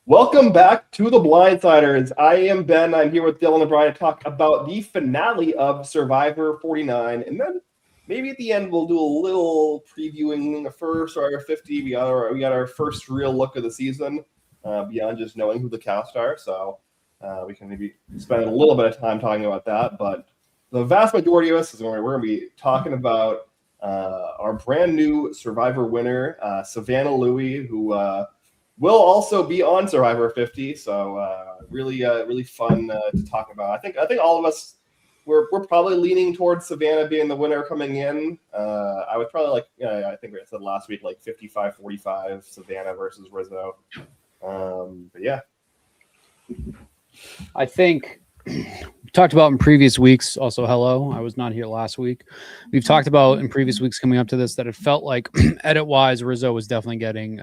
Welcome back to the Blindsiders. I am Ben. I'm here with Dylan and Brian to talk about the finale of Survivor 49. And then maybe at the end, we'll do a little previewing for Survivor 50. We got our first real look of the season beyond just knowing who the cast are. So we can maybe spend a little bit of time talking about that. But the vast majority of us is we're going to be talking about our brand new Survivor winner, Savannah Louie, who will also be on Survivor 50, so really fun to talk about. I think all of us we're probably leaning towards Savannah being the winner coming in. I would probably I think we said last week 55-45 Savannah versus Rizzo. But yeah, I think we talked about in previous weeks. Also, hello, I was not here last week. We've talked about in previous weeks coming up to this that it felt like edit-wise Rizzo was definitely getting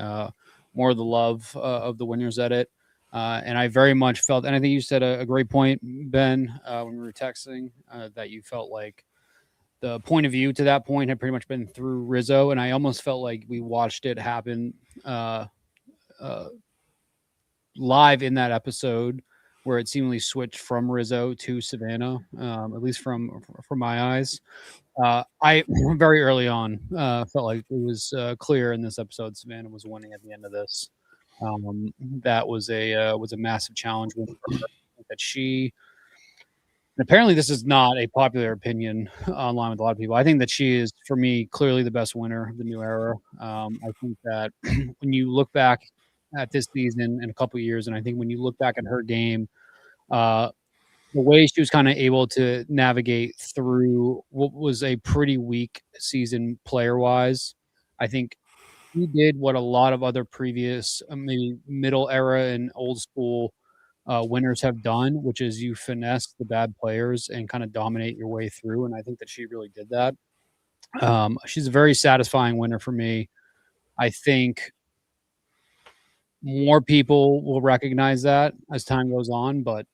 more of the love of the winners edit. And I very much felt, and I think you said a great point, Ben, when we were texting, that you felt like the point of view to that point had pretty much been through Rizzo. And I almost felt like we watched it happen live in that episode where it seemingly switched from Rizzo to Savannah, at least from my eyes. I very early on felt like it was clear in this episode Savannah was winning at the end of this. That was a massive challenge with her, that she. And apparently, this is not a popular opinion online with a lot of people. I think that she is, for me, clearly the best winner of the new era. I think that when you look back at this season in a couple of years, and I think when you look back at her game, the way she was kind of able to navigate through what was a pretty weak season player-wise, I think he did what a lot of other previous maybe middle era and old school winners have done, which is you finesse the bad players and kind of dominate your way through. And I think that she really did that. She's a very satisfying winner for me. I think more people will recognize that as time goes on, but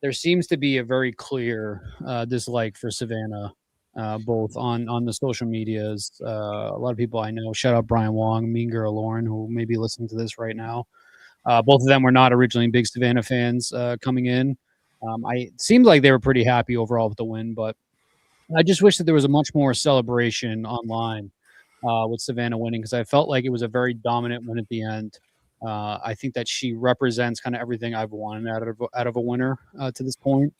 there seems to be a very clear dislike for Savannah, both on the social medias. A lot of people I know, shout out Brian Wong, Mean Girl Lauren, who may be listening to this right now. Both of them were not originally big Savannah fans coming in. It seemed like they were pretty happy overall with the win, but I just wish that there was a much more celebration online with Savannah winning, because I felt like it was a very dominant win at the end. I think that she represents kind of everything I've wanted out of a winner to this point.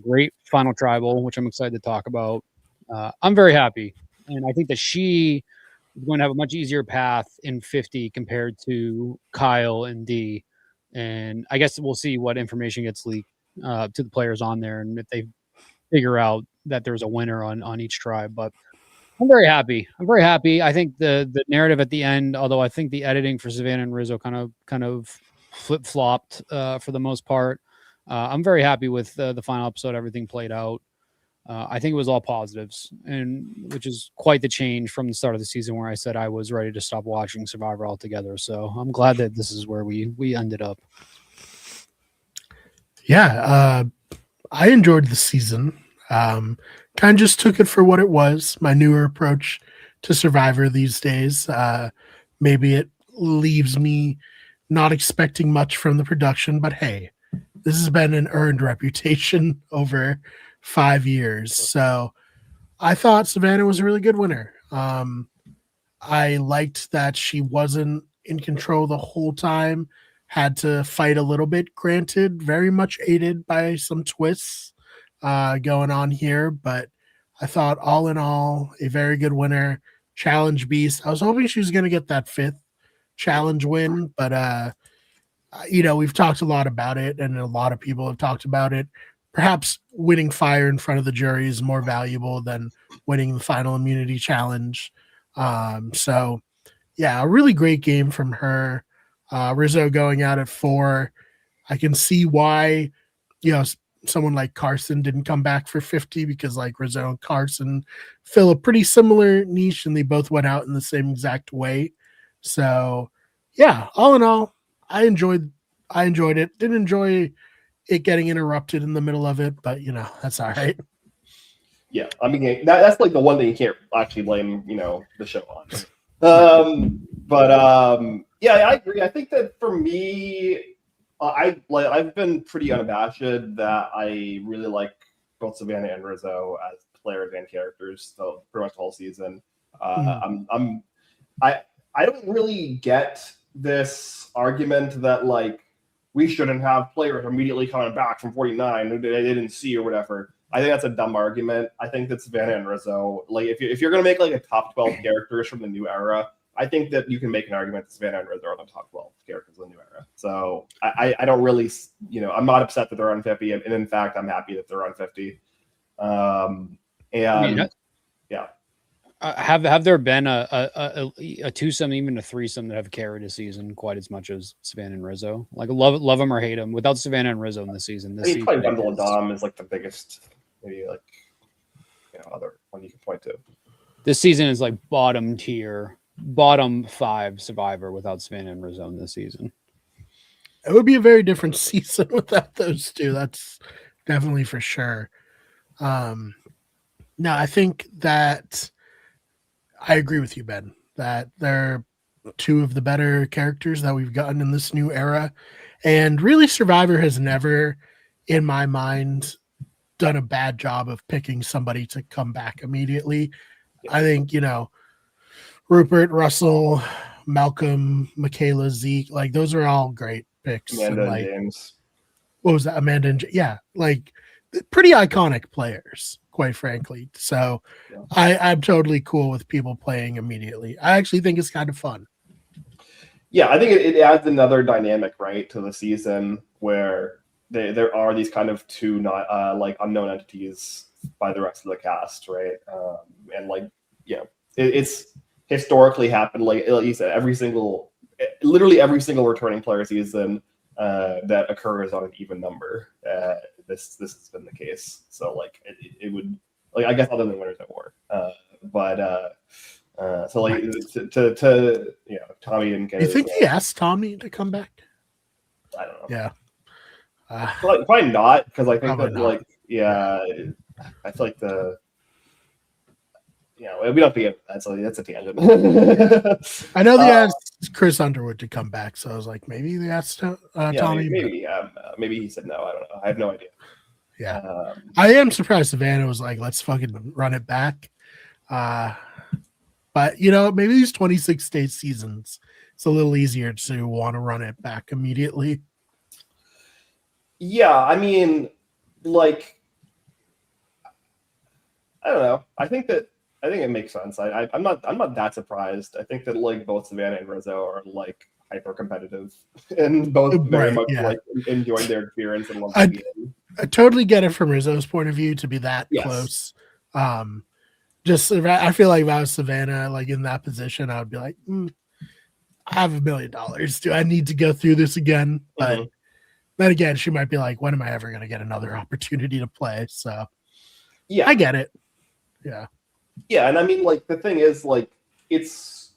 Great final tribal, which I'm excited to talk about. I'm very happy, and I think that she is going to have a much easier path in 50 compared to Kyle and D. And I guess we'll see what information gets leaked to the players on there, and if they figure out that there's a winner on each tribe. But I'm very happy. I think the narrative at the end, although I think the editing for Savannah and Rizzo kind of flip-flopped for the most part. I'm very happy with the final episode. Everything played out. I think it was all positives, and which is quite the change from the start of the season where I said I was ready to stop watching Survivor altogether. So I'm glad that this is where we ended up. Yeah, I enjoyed the season. Kind of just took it for what it was. My newer approach to Survivor these days. Maybe it leaves me not expecting much from the production, but hey, this has been an earned reputation over 5 years. So I thought Savannah was a really good winner. I liked that she wasn't in control the whole time, had to fight a little bit, granted, very much aided by some twists going on here, but I thought all in all a very good winner. Challenge beast. I was hoping she was going to get that 5th challenge win, but we've talked a lot about it, and a lot of people have talked about it. Perhaps winning fire in front of the jury is more valuable than winning the final immunity challenge. So yeah, a really great game from her. Rizzo going out at 4. I can see why someone like Carson didn't come back for 50, because like Rizzo and Carson fill a pretty similar niche, and they both went out in the same exact way. So yeah, all in all, I enjoyed it. Didn't enjoy it getting interrupted in the middle of it, but that's all right. Yeah, I mean that's like the one thing you can't actually blame the show on. Yeah, I agree. I think that for me, I've been pretty unabashed that I really like both Savannah and Rizzo as players and characters, so pretty much the whole season. I don't really get this argument that like we shouldn't have players immediately coming back from 49 who they didn't see or whatever. I think that's a dumb argument. I think that Savannah and Rizzo, like if you're gonna make like a top 12 characters from the new era, I think that you can make an argument that Savannah and Rizzo are the top 12 characters of the new era. So I don't really, I'm not upset that they're on 50, and in fact, I'm happy that they're on 50. Have there been a twosome, even a threesome that have carried a season quite as much as Savannah and Rizzo? Like love them or hate them. Without Savannah and Rizzo in this season, probably Wendell and Dom is like the biggest, maybe like other one you can point to. This season is like bottom tier, bottom 5 Survivor without Savannah and Rizzo in this season. It would be a very different season without those two. That's definitely for sure. No, I think that I agree with you, Ben, that they're two of the better characters that we've gotten in this new era. And really, Survivor has never, in my mind, done a bad job of picking somebody to come back immediately. I think, Rupert, Russell, Malcolm, Michaela, Zeke, like those are all great picks. Amanda and, like, and James. What was that? Amanda and yeah, like pretty iconic players, quite frankly. So I'm totally cool with people playing immediately. I actually think it's kind of fun. Yeah, I think it adds another dynamic, right, to the season where there are these kind of two not like unknown entities by the rest of the cast, right? And like, it's historically happened. Like you said, literally every single returning player season that occurs on an even number. This has been the case. So like it would, like, I guess other than Winners at War, so like to Tommy didn't get. You think he asked Tommy to come back? I don't know. Yeah. Probably not, because I think that not. like I feel like we don't have to get that's a tangent. I know they asked Chris Underwood to come back, so I was like, maybe they asked Tommy. Maybe he said no. I don't know. I have no idea. Yeah, I am surprised Savannah was like, let's fucking run it back. But maybe these 26 state seasons, it's a little easier to want to run it back immediately. Yeah, I mean, like, I don't know. I think it makes sense. I'm not that surprised. I think that like both Savannah and Rizzo are like hyper competitive and both very much like enjoyed their experience and love the game. I totally get it from Rizzo's point of view to be that close. Just I feel like if I was Savannah, like in that position, I would be like, I have $1 million. Do I need to go through this again? But then again, she might be like, when am I ever going to get another opportunity to play? So I get it. Yeah, and I mean, like, the thing is, like, it's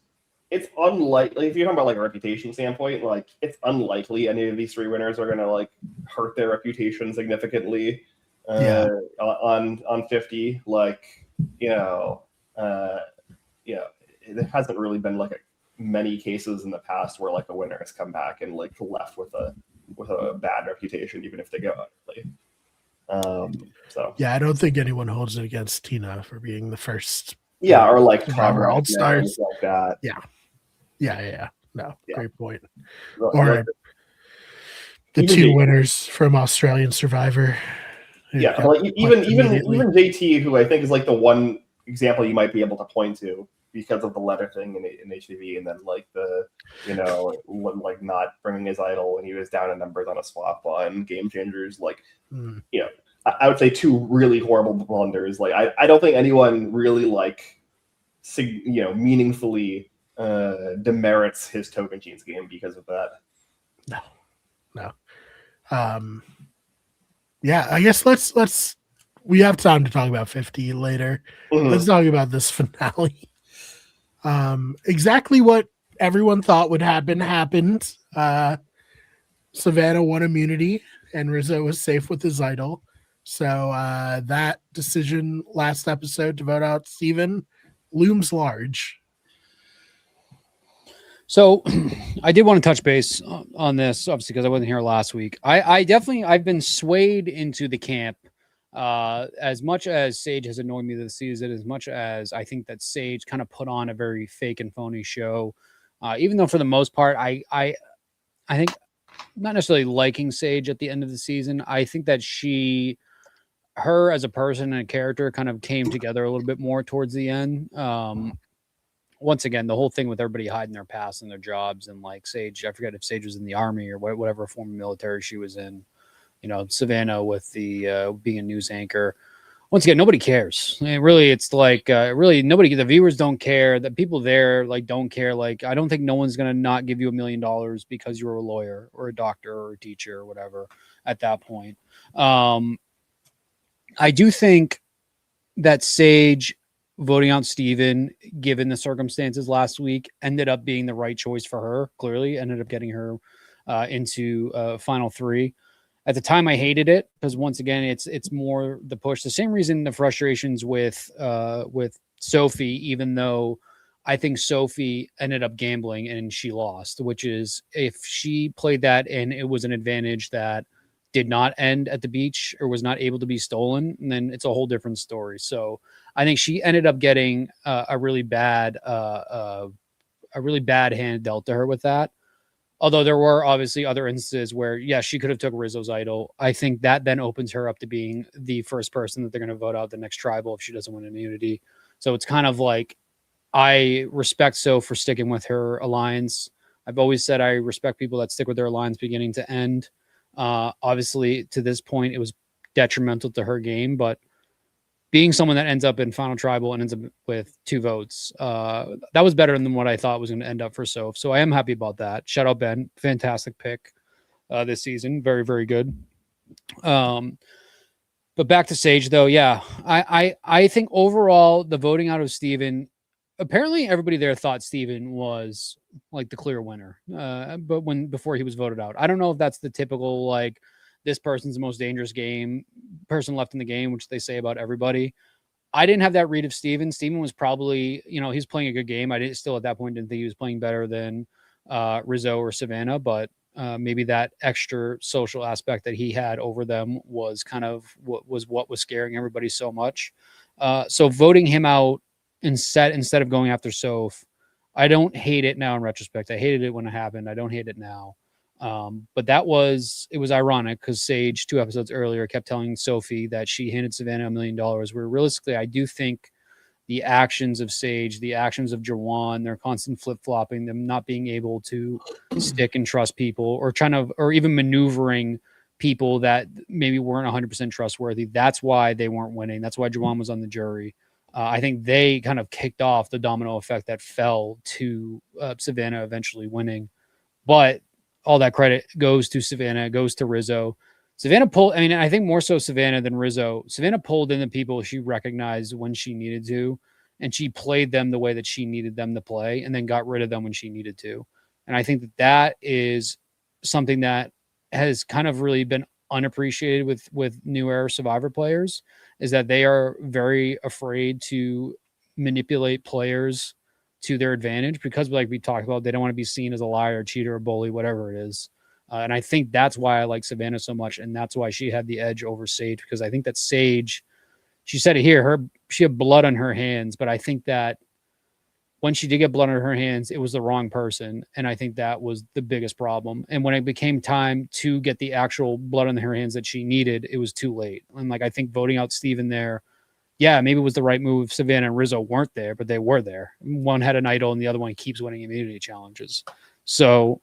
unlikely, if you're talking about like a reputation standpoint, like it's unlikely any of these 3 winners are gonna like hurt their reputation significantly on 50. Like, there hasn't really been like many cases in the past where like a winner has come back and like left with a bad reputation, even if they go early. I don't think anyone holds it against Tina for being the first. Or like All Stars like that. Yeah. No, great point. Or the 2 winners from Australian Survivor. Like even JT, who I think is like the one example you might be able to point to because of the letter thing in HTV, and then like the like not bringing his idol when he was down in numbers on a swap on Game Changers, like I would say 2 really horrible blunders. Like I don't think anyone really like meaningfully demerits his Token Chains game because of that. No. I guess we have time to talk about 50 later. Let's talk about this finale. Exactly what everyone thought would happen happened. Savannah won immunity and Rizzo was safe with his idol. So that decision last episode to vote out Steven looms large. So I did want to touch base on this, obviously, because I wasn't here last week. I've been swayed into the camp. As much as Sage has annoyed me this season, as much as I think that Sage kind of put on a very fake and phony show, even though for the most part, I think not necessarily liking Sage at the end of the season. I think that her as a person and a character kind of came together a little bit more towards the end. Once again, the whole thing with everybody hiding their past and their jobs, and like Sage, I forget if Sage was in the army or whatever form of military she was in. Savannah with the being a news anchor. Once again, nobody cares. It's like really nobody. The viewers don't care. The people there don't care. I don't think no one's gonna not give you $1 million because you're a lawyer or a doctor or a teacher or whatever. At that point, I do think that Sage voting out Steven, given the circumstances last week, ended up being the right choice for her. Clearly, ended up getting her into final 3. At the time, I hated it because once again, it's more the push. The same reason the frustrations with Sophie, even though I think Sophie ended up gambling and she lost, which is if she played that and it was an advantage that did not end at the beach or was not able to be stolen, and then it's a whole different story. So I think she ended up getting a really bad hand dealt to her with that. Although there were obviously other instances where, yeah, she could have took Rizzo's idol. I think that then opens her up to being the first person that they're going to vote out the next tribal if she doesn't win immunity. So it's kind of like I respect So for sticking with her alliance. I've always said I respect people that stick with their alliance beginning to end. Obviously, to this point, it was detrimental to her game, but being someone that ends up in final tribal and ends up with 2 votes, that was better than what I thought was going to end up for Soph. So I am happy about that. Shout out Ben, fantastic pick this season, very very good. But back to Sage though, yeah, I think overall the voting out of Steven, apparently everybody there thought Steven was like the clear winner, but before he was voted out, I don't know if that's the typical this person's the most dangerous person left in the game, which they say about everybody. I didn't have that read of Steven. Steven was probably, he's playing a good game. I still at that point didn't think he was playing better than Rizzo or Savannah, but maybe that extra social aspect that he had over them was kind of what was scaring everybody so much. So voting him out instead of going after Soph, I don't hate it now in retrospect. I hated it when it happened. I don't hate it now. But it was ironic because Sage 2 episodes earlier kept telling Sophie that she handed Savannah $1 million, where realistically, I do think the actions of Sage, the actions of Jawan, their constant flip-flopping, them not being able to stick and trust people or even maneuvering people that maybe weren't 100% trustworthy. That's why they weren't winning. That's why Jawan was on the jury. I think they kind of kicked off the domino effect that fell to Savannah eventually winning. But all that credit goes to Savannah, goes to Rizzo. Savannah pulled, I think more so Savannah than Rizzo. Savannah pulled in the people she recognized when she needed to, and she played them the way that she needed them to play, and then got rid of them when she needed to. And I think that is something that has kind of really been unappreciated with new era Survivor players, is that they are very afraid to manipulate players to their advantage because, like we talked about, they don't want to be seen as a liar, cheater, or bully, whatever it is. And I think that's why I like Savannah so much, and that's why she had the edge over Sage, because I think that Sage, she said it here, she had blood on her hands, but I think that when she did get blood on her hands, it was the wrong person, and I think that was the biggest problem. And when it became time to get the actual blood on her hands that she needed, it was too late. And I think voting out Steven there, yeah, maybe it was the right move. Savannah and Rizzo weren't there, but they were there. One had an idol and the other one keeps winning immunity challenges. So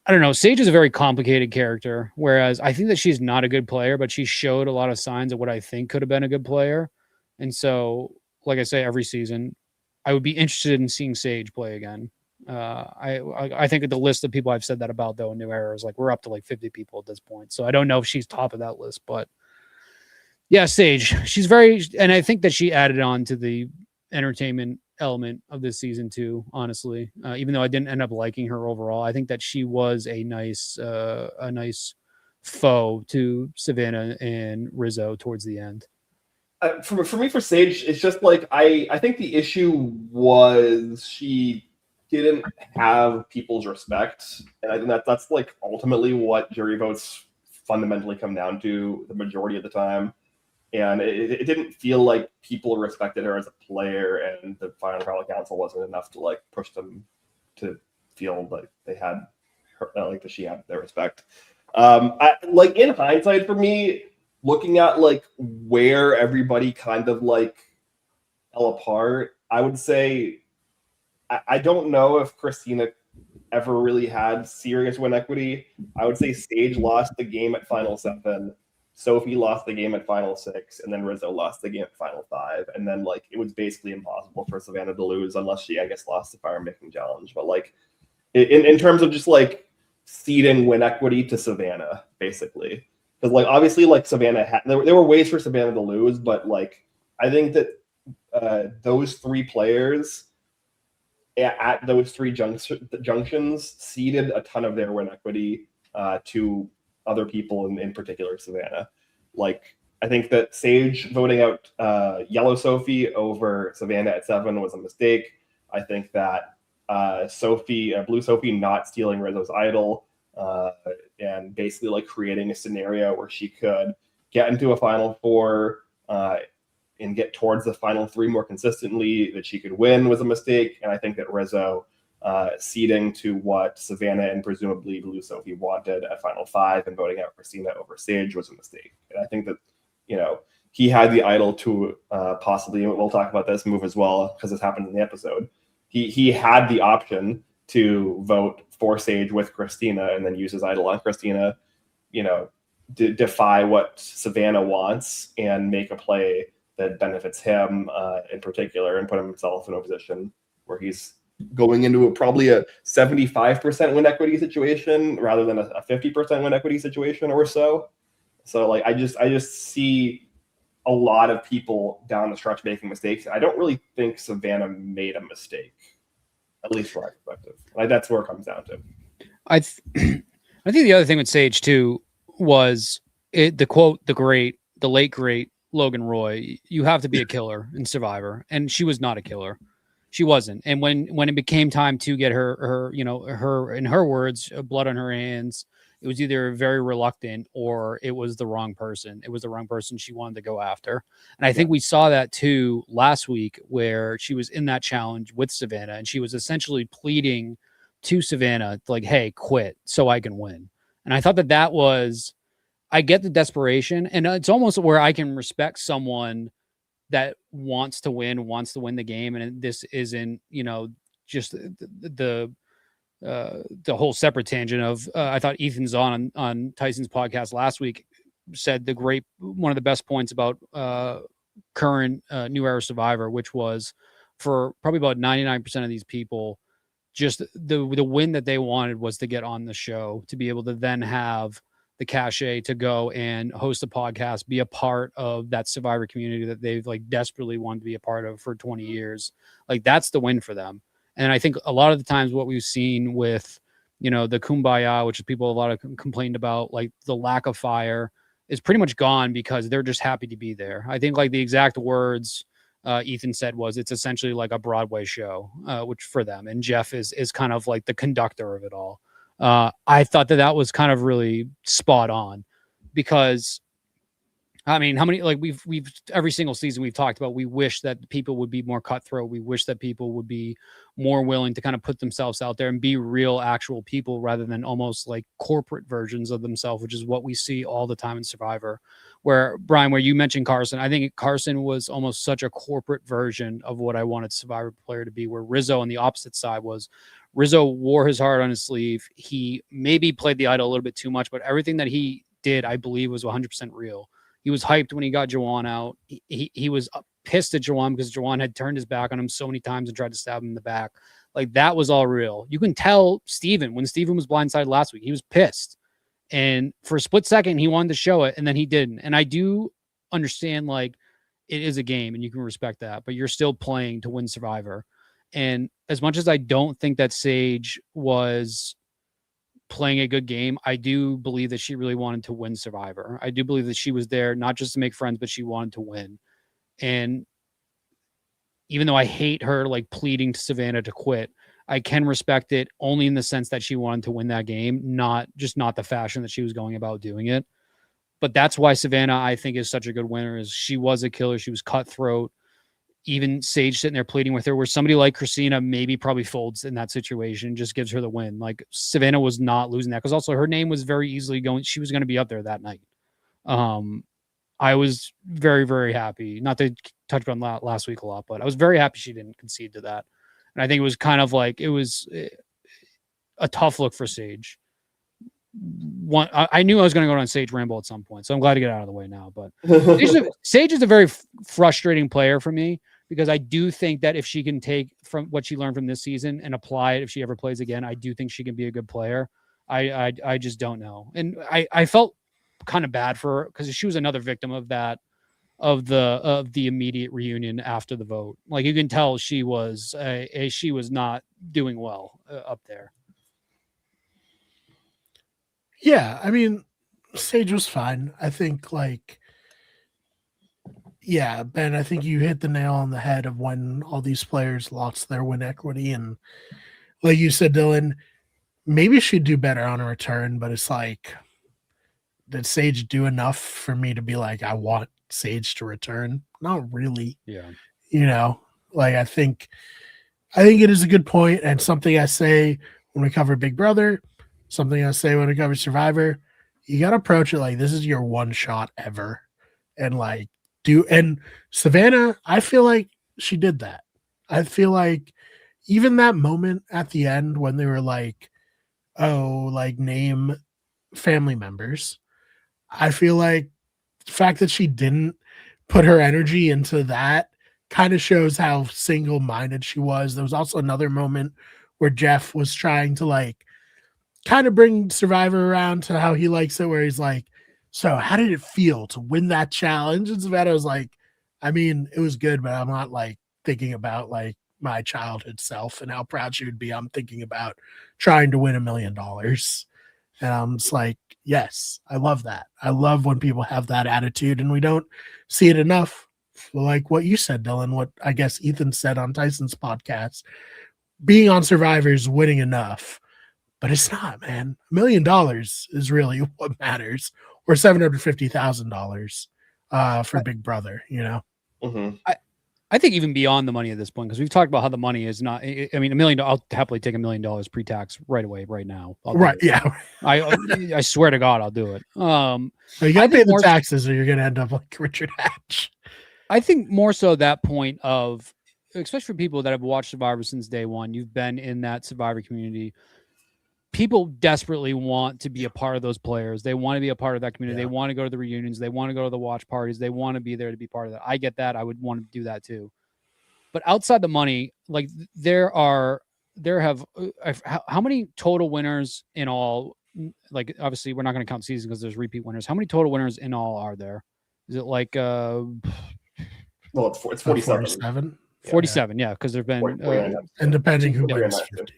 I don't know. Sage is a very complicated character, whereas I think that she's not a good player, but she showed a lot of signs of what I think could have been a good player. And so, like I say, every season, I would be interested in seeing Sage play again. I think the list of people I've said that about, though, in New Era is we're up to 50 people at this point. So I don't know if she's top of that list, but yeah, Sage, she's and I think that she added on to the entertainment element of this season too, honestly, even though I didn't end up liking her overall. I think that she was a nice foe to Savannah and Rizzo towards the end. For me, for Sage, it's just I think the issue was she didn't have people's respect, and I think that's like ultimately what jury votes fundamentally come down to the majority of the time. And it didn't feel like people respected her as a player, and the final trial council wasn't enough to like push them to feel like they had her, like that she had their respect. Like in hindsight, for me, looking at like where everybody kind of like fell apart, I would say I don't know if Christina ever really had serious win equity. I would say Sage lost the game at Final 7. Sophie lost the game at Final 6, and then Rizzo lost the game at Final 5. And then, like, it was basically impossible for Savannah to lose unless she, I guess, lost the fire making challenge. But, like, in terms of just, like, ceding win equity to Savannah, basically. Because, like, obviously, like, Savannah there were ways for Savannah to lose, but, like, I think that those three players at those three junctions ceded a ton of their win equity to other people, in particular Savannah. Like, I think that Sage voting out Yellow Sophie over Savannah at 7 was a mistake. I think that Blue Sophie not stealing Rizzo's idol and basically like creating a scenario where she could get into a Final 4 and get towards the Final 3 more consistently, that she could win, was a mistake. And I think that Rizzo ceding to what Savannah and presumably Blue Sophie wanted at Final 5 and voting out Christina over Sage was a mistake. And I think that, you know, he had the idol to possibly, and we'll talk about this move as well, because this happened in the episode. He had the option to vote for Sage with Christina and then use his idol on Christina, you know, defy what Savannah wants and make a play that benefits him in particular, and put himself in a position where he's going into probably a 75% win equity situation rather than a 50% win equity situation or so. So like I just see a lot of people down the stretch making mistakes. I don't really think Savannah made a mistake, at least from my perspective. Like that's where it comes down to. I think the other thing with Sage too was the late great Logan Roy. You have to be a killer in Survivor, and she was not a killer. She wasn't. And when it became time to get her, you know, her, in her words, blood on her hands, it was either very reluctant or it was the wrong person. It was the wrong person she wanted to go after. And I think we saw that too last week, where she was in that challenge with Savannah and she was essentially pleading to Savannah, like, hey, quit so I can win. And I thought that was, I get the desperation, and it's almost where I can respect someone that wants to win the game. And this isn't, you know, just the whole separate tangent of, I thought Ethan Zahn on Tyson's podcast last week said one of the best points about current New Era Survivor, which was for probably about 99% of these people, just the win that they wanted was to get on the show, to be able to then have the cachet to go and host a podcast, be a part of that Survivor community that they've like desperately wanted to be a part of for 20 years. Like that's the win for them. And I think a lot of the times what we've seen with, you know, the Kumbaya, which is people a lot of complained about, like the lack of fire, is pretty much gone because they're just happy to be there. I think like the exact words Ethan said was, it's essentially like a Broadway show, which for them, and Jeff is kind of like the conductor of it all. I thought that was kind of really spot on, because I mean, how many, like we've every single season we've talked about, we wish that people would be more cutthroat. We wish that people would be more willing to kind of put themselves out there and be real, actual people rather than almost like corporate versions of themselves, which is what we see all the time in Survivor. Where Brian, where you mentioned Carson, I think Carson was almost such a corporate version of what I wanted Survivor player to be, where Rizzo on the opposite side was, Rizzo wore his heart on his sleeve. He maybe played the idol a little bit too much, but everything that he did, I believe, was 100% real. He was hyped when he got Jawan out. He was pissed at Jawan because Jawan had turned his back on him so many times and tried to stab him in the back. Like that was all real. You can tell Steven, when Steven was blindsided last week, he was pissed. And for a split second, he wanted to show it and then he didn't. And I do understand, like, it is a game and you can respect that, but you're still playing to win Survivor. And as much as I don't think that Sage was playing a good game, I do believe that she really wanted to win Survivor. I do believe that she was there not just to make friends, but she wanted to win. And even though I hate her like pleading to Savannah to quit, I can respect it only in the sense that she wanted to win that game, not the fashion that she was going about doing it. But that's why Savannah, I think, is such a good winner. Is she was a killer. She was cutthroat. Even Sage sitting there pleading with her, where somebody like Christina maybe probably folds in that situation, just gives her the win. Like Savannah was not losing that because also her name was very easily going. She was going to be up there that night. I was very, very happy. Not to touch on last week a lot, but I was very happy she didn't concede to that. And I think it was kind of like it was a tough look for Sage. I knew I was going to go on Sage Rambo at some point, so I'm glad to get out of the way now. But Sage is a very frustrating player for me because I do think that if she can take from what she learned from this season and apply it if she ever plays again, I do think she can be a good player. I just don't know, and I felt kind of bad for her because she was another victim of that of the immediate reunion after the vote. Like you can tell she was not doing well up there. Yeah, I mean, Sage was fine. I think, like, yeah, Ben, I think you hit the nail on the head of when all these players lost their win equity. And like you said, Dylan, maybe she'd do better on a return, but it's like, did Sage do enough for me to be like, I want Sage to return? Not really. Yeah. You know, like, I think it is a good point and something I say when we cover Big Brother. Something I say when it comes to Survivor, you got to approach it like this is your one shot ever. And like and Savannah, I feel like she did that. I feel like even that moment at the end when they were like, oh, like name family members. I feel like the fact that she didn't put her energy into that kind of shows how single-minded she was. There was also another moment where Jeff was trying to like kind of bring Survivor around to how he likes it, where he's like, so how did it feel to win that challenge? And Savannah was like, I mean, it was good, but I'm not like thinking about like my childhood self and how proud she would be. I'm thinking about trying to win $1 million. And I'm just like, yes, I love that. I love when people have that attitude and we don't see it enough. Like what you said, Dylan, what I guess Ethan said on Tyson's podcast, being on Survivor is winning enough. But it's not, man. $1 million is really what matters, or $750,000 for Big Brother. You know, Mm-hmm. I think even beyond the money at this point, because we've talked about how the money is not. I mean, $1 million. I'll happily take $1 million pre-tax right away, right now. Right? Yeah. I swear to God, I'll do it. So you got to pay the taxes, or you're going to end up like Richard Hatch. I think more so that point of, especially for people that have watched Survivor since day one, you've been in that Survivor community. People desperately want to be a part of those players. They want to be a part of that community. Yeah. They want to go to the reunions. They want to go to the watch parties. They want to be there to be part of that. I get that. I would want to do that too. But outside the money, like how many total winners in all? Like obviously we're not going to count season because there's repeat winners. How many total winners in all are there? Is it like well, it's 47. 47, yeah, because there've been and depending who wins 50.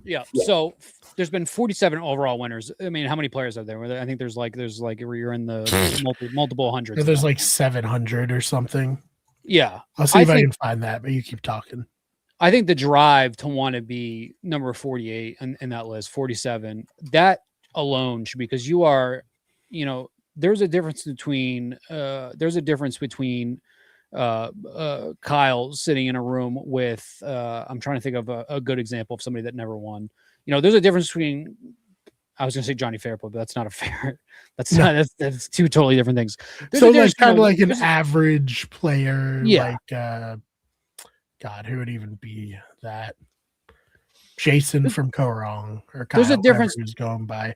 Yeah. So there's been 47 overall winners. I mean, how many players are there? I think there's like where you're in the multiple hundreds. There's like 700 or something. Yeah. I'll see if I can find that, but you keep talking. I think the drive to want to be number 48 in that list, 47, that alone should, because you are, there's a difference between Kyle sitting in a room with I'm trying to think of a good example of somebody that never won. There's a difference between, I was going to say Johnny Fairplay, but that's not a fair. That's two totally different things. So like kind of like an average player, like God, who would even be that? Jason from Korong or Kyle, there's a difference who's going by.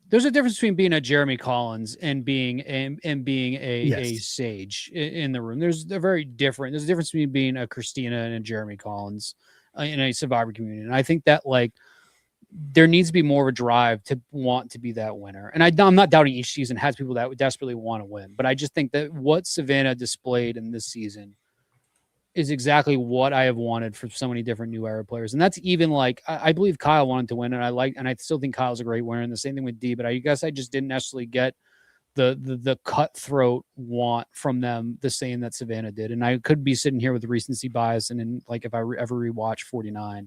There's a difference between being a Jeremy Collins and being a Sage in the room. There's a difference between being a Christina and a Jeremy Collins in a Survivor community. And I think that like there needs to be more of a drive to want to be that winner. And I'm not doubting each season has people that desperately want to win, but I just think that what Savannah displayed in this season is exactly what I have wanted for so many different new era players. And that's even like, I believe Kyle wanted to win, and I still think Kyle's a great winner, and the same thing with D, but I guess I just didn't necessarily get the cutthroat want from them the same that Savannah did. And I could be sitting here with recency bias, and then like if I ever rewatch 49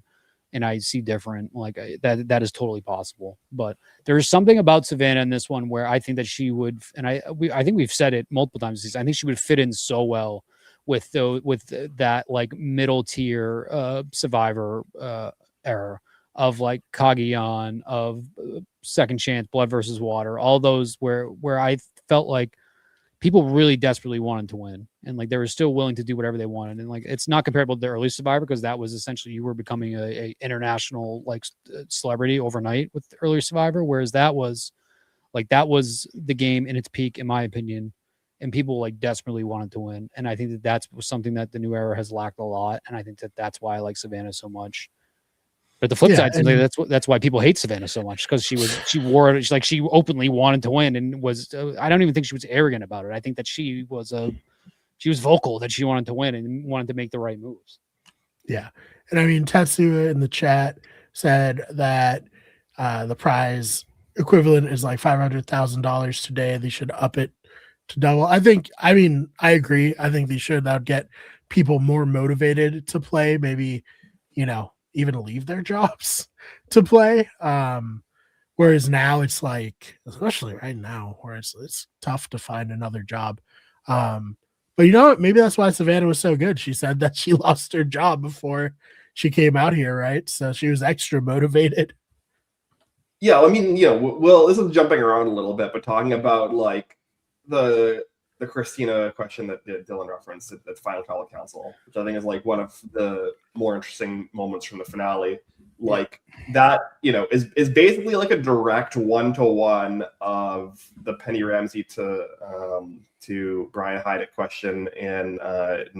and I see different. Like that is totally possible. But there's something about Savannah in this one where I think that she would, and I think we've said it multiple times. I think she would fit in so well with that like middle tier Survivor era of like Kagiyan, of Second Chance, Blood versus Water, all those where I felt like people really desperately wanted to win, and like they were still willing to do whatever they wanted. And like it's not comparable to the early Survivor, because that was essentially you were becoming a international like celebrity overnight with the early Survivor, whereas that was the game in its peak, in my opinion, and people like desperately wanted to win. And I think that that's something that the new era has lacked a lot, and I think that that's why I like Savannah so much. But the flip side, that's why people hate Savannah so much, because she openly wanted to win, and was I don't even think she was arrogant about it. I think that she was vocal that she wanted to win and wanted to make the right moves. Yeah, and I mean Tetsuya in the chat said that the prize equivalent is like $500,000 today. They should up it to double. I agree. I think they should. That would get people more motivated to play. Maybe, even leave their jobs to play. Whereas now it's like, especially right now, where it's tough to find another job. But you know what? Maybe that's why Savannah was so good. She said that she lost her job before she came out here, right? So she was extra motivated. Yeah, I mean, well, this is jumping around a little bit, but talking about like the Christina question that Dylan referenced at the final call of council, which I think is like one of the more interesting moments from the finale. Like that, is basically like a direct 1-to-1 of the Penny Ramsey to Brian Heidick question in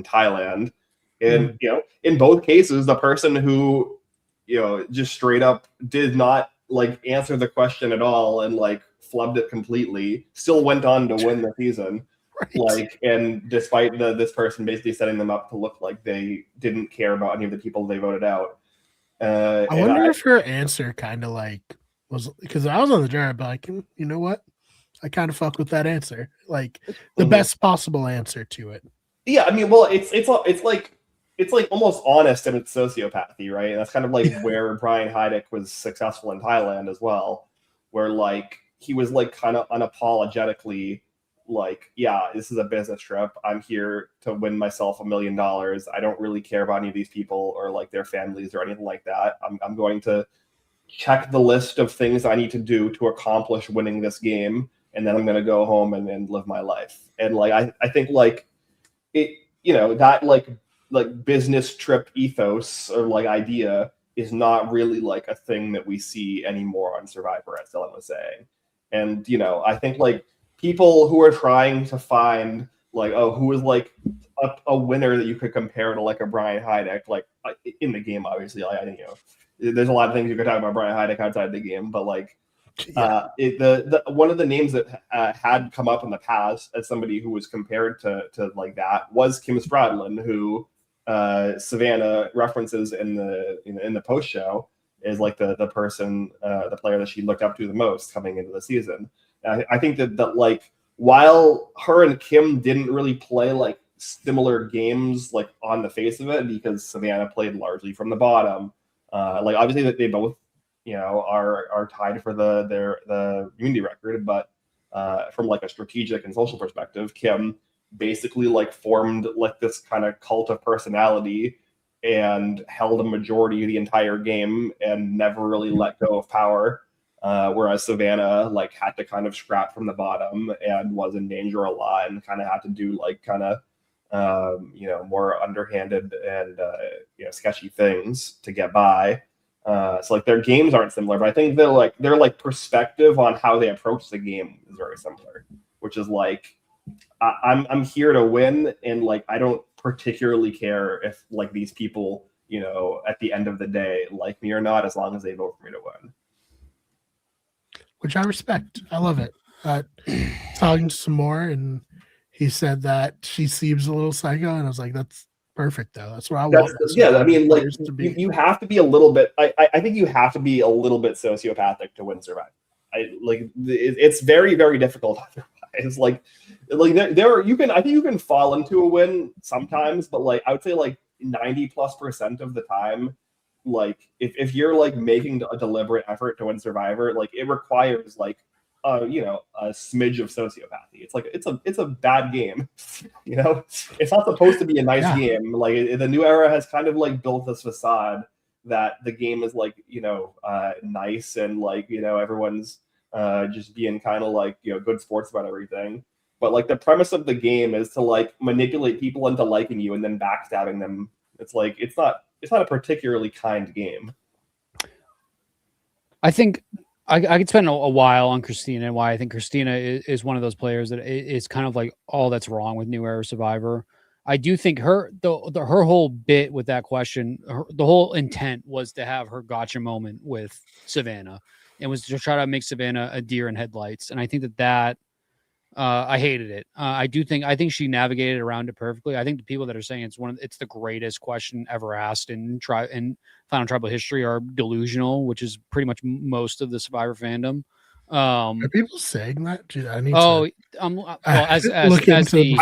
Thailand. And in both cases, the person who just straight up did not like answer the question at all and like flubbed it completely still went on to win the season. Right. Like, and despite this person basically setting them up to look like they didn't care about any of the people they voted out. I wonder if her answer kind of like was, because I was on the jury, but like, you know what? I kind of fuck with that answer. Like the best possible answer to it. Yeah, I mean, well, it's like almost honest in its sociopathy, right? And that's kind of like where Brian Heidick was successful in Thailand as well, where like he was like kind of unapologetically like, yeah, this is a business trip. I'm here to win myself $1 million. I don't really care about any of these people or like their families or anything like that. I'm going to check the list of things I need to do to accomplish winning this game, and then I'm going to go home and live my life. And like I think like it, that like business trip ethos or like idea is not really like a thing that we see anymore on Survivor, as Dylan was saying. And I think like people who are trying to find like, who is like a winner that you could compare to like a Brian Heidick, like in the game, obviously, there's a lot of things you could talk about Brian Heidick outside the game, but like the one of the names that had come up in the past as somebody who was compared to like that was Kim Spradlin, who Savannah references in the post show is like the person, the player that she looked up to the most coming into the season. I think that like while her and Kim didn't really play like similar games like on the face of it, because Savannah played largely from the bottom, like obviously that they both are tied for the immunity record, but from like a strategic and social perspective, Kim basically like formed like this kind of cult of personality and held a majority of the entire game and never really let go of power. Whereas Savannah like had to kind of scrap from the bottom and was in danger a lot and kind of had to do like kind of more underhanded and sketchy things to get by. So like their games aren't similar, but I think their perspective on how they approach the game is very similar, which is like I'm here to win, and like I don't particularly care if like these people at the end of the day like me or not, as long as they vote for me to win. Which I respect. I love it. Talking to some more, and he said that she seems a little psycho, and I was like, that's perfect though. That's what I want. Yeah, I mean, like you have to be a little bit. I think you have to be a little bit sociopathic to win Survivor. It's very, very difficult otherwise. Like there you can, I think you can fall into a win sometimes, but like I would say like 90+% of the time, like if you're like making a deliberate effort to win Survivor, like it requires like a smidge of sociopathy. It's like it's a bad game, It's not supposed to be a nice game. Like the new era has kind of like built this facade that the game is like nice and like everyone's just being kind of like good sports about everything. But like the premise of the game is to like manipulate people into liking you and then backstabbing them. It's like it's not a particularly kind game. I think I could spend a while on Christina and why I think Christina is one of those players that is kind of like all that's wrong with New Era Survivor. I do think her whole bit with that question, the whole intent was to have her gotcha moment with Savannah. It was to try to make Savannah a deer in headlights, and I think that I hated it. I think she navigated around it perfectly. I think the people that are saying it's the greatest question ever asked in Final Tribal history are delusional, which is pretty much most of the Survivor fandom. Are people saying that? Dude, I need well, as I've seen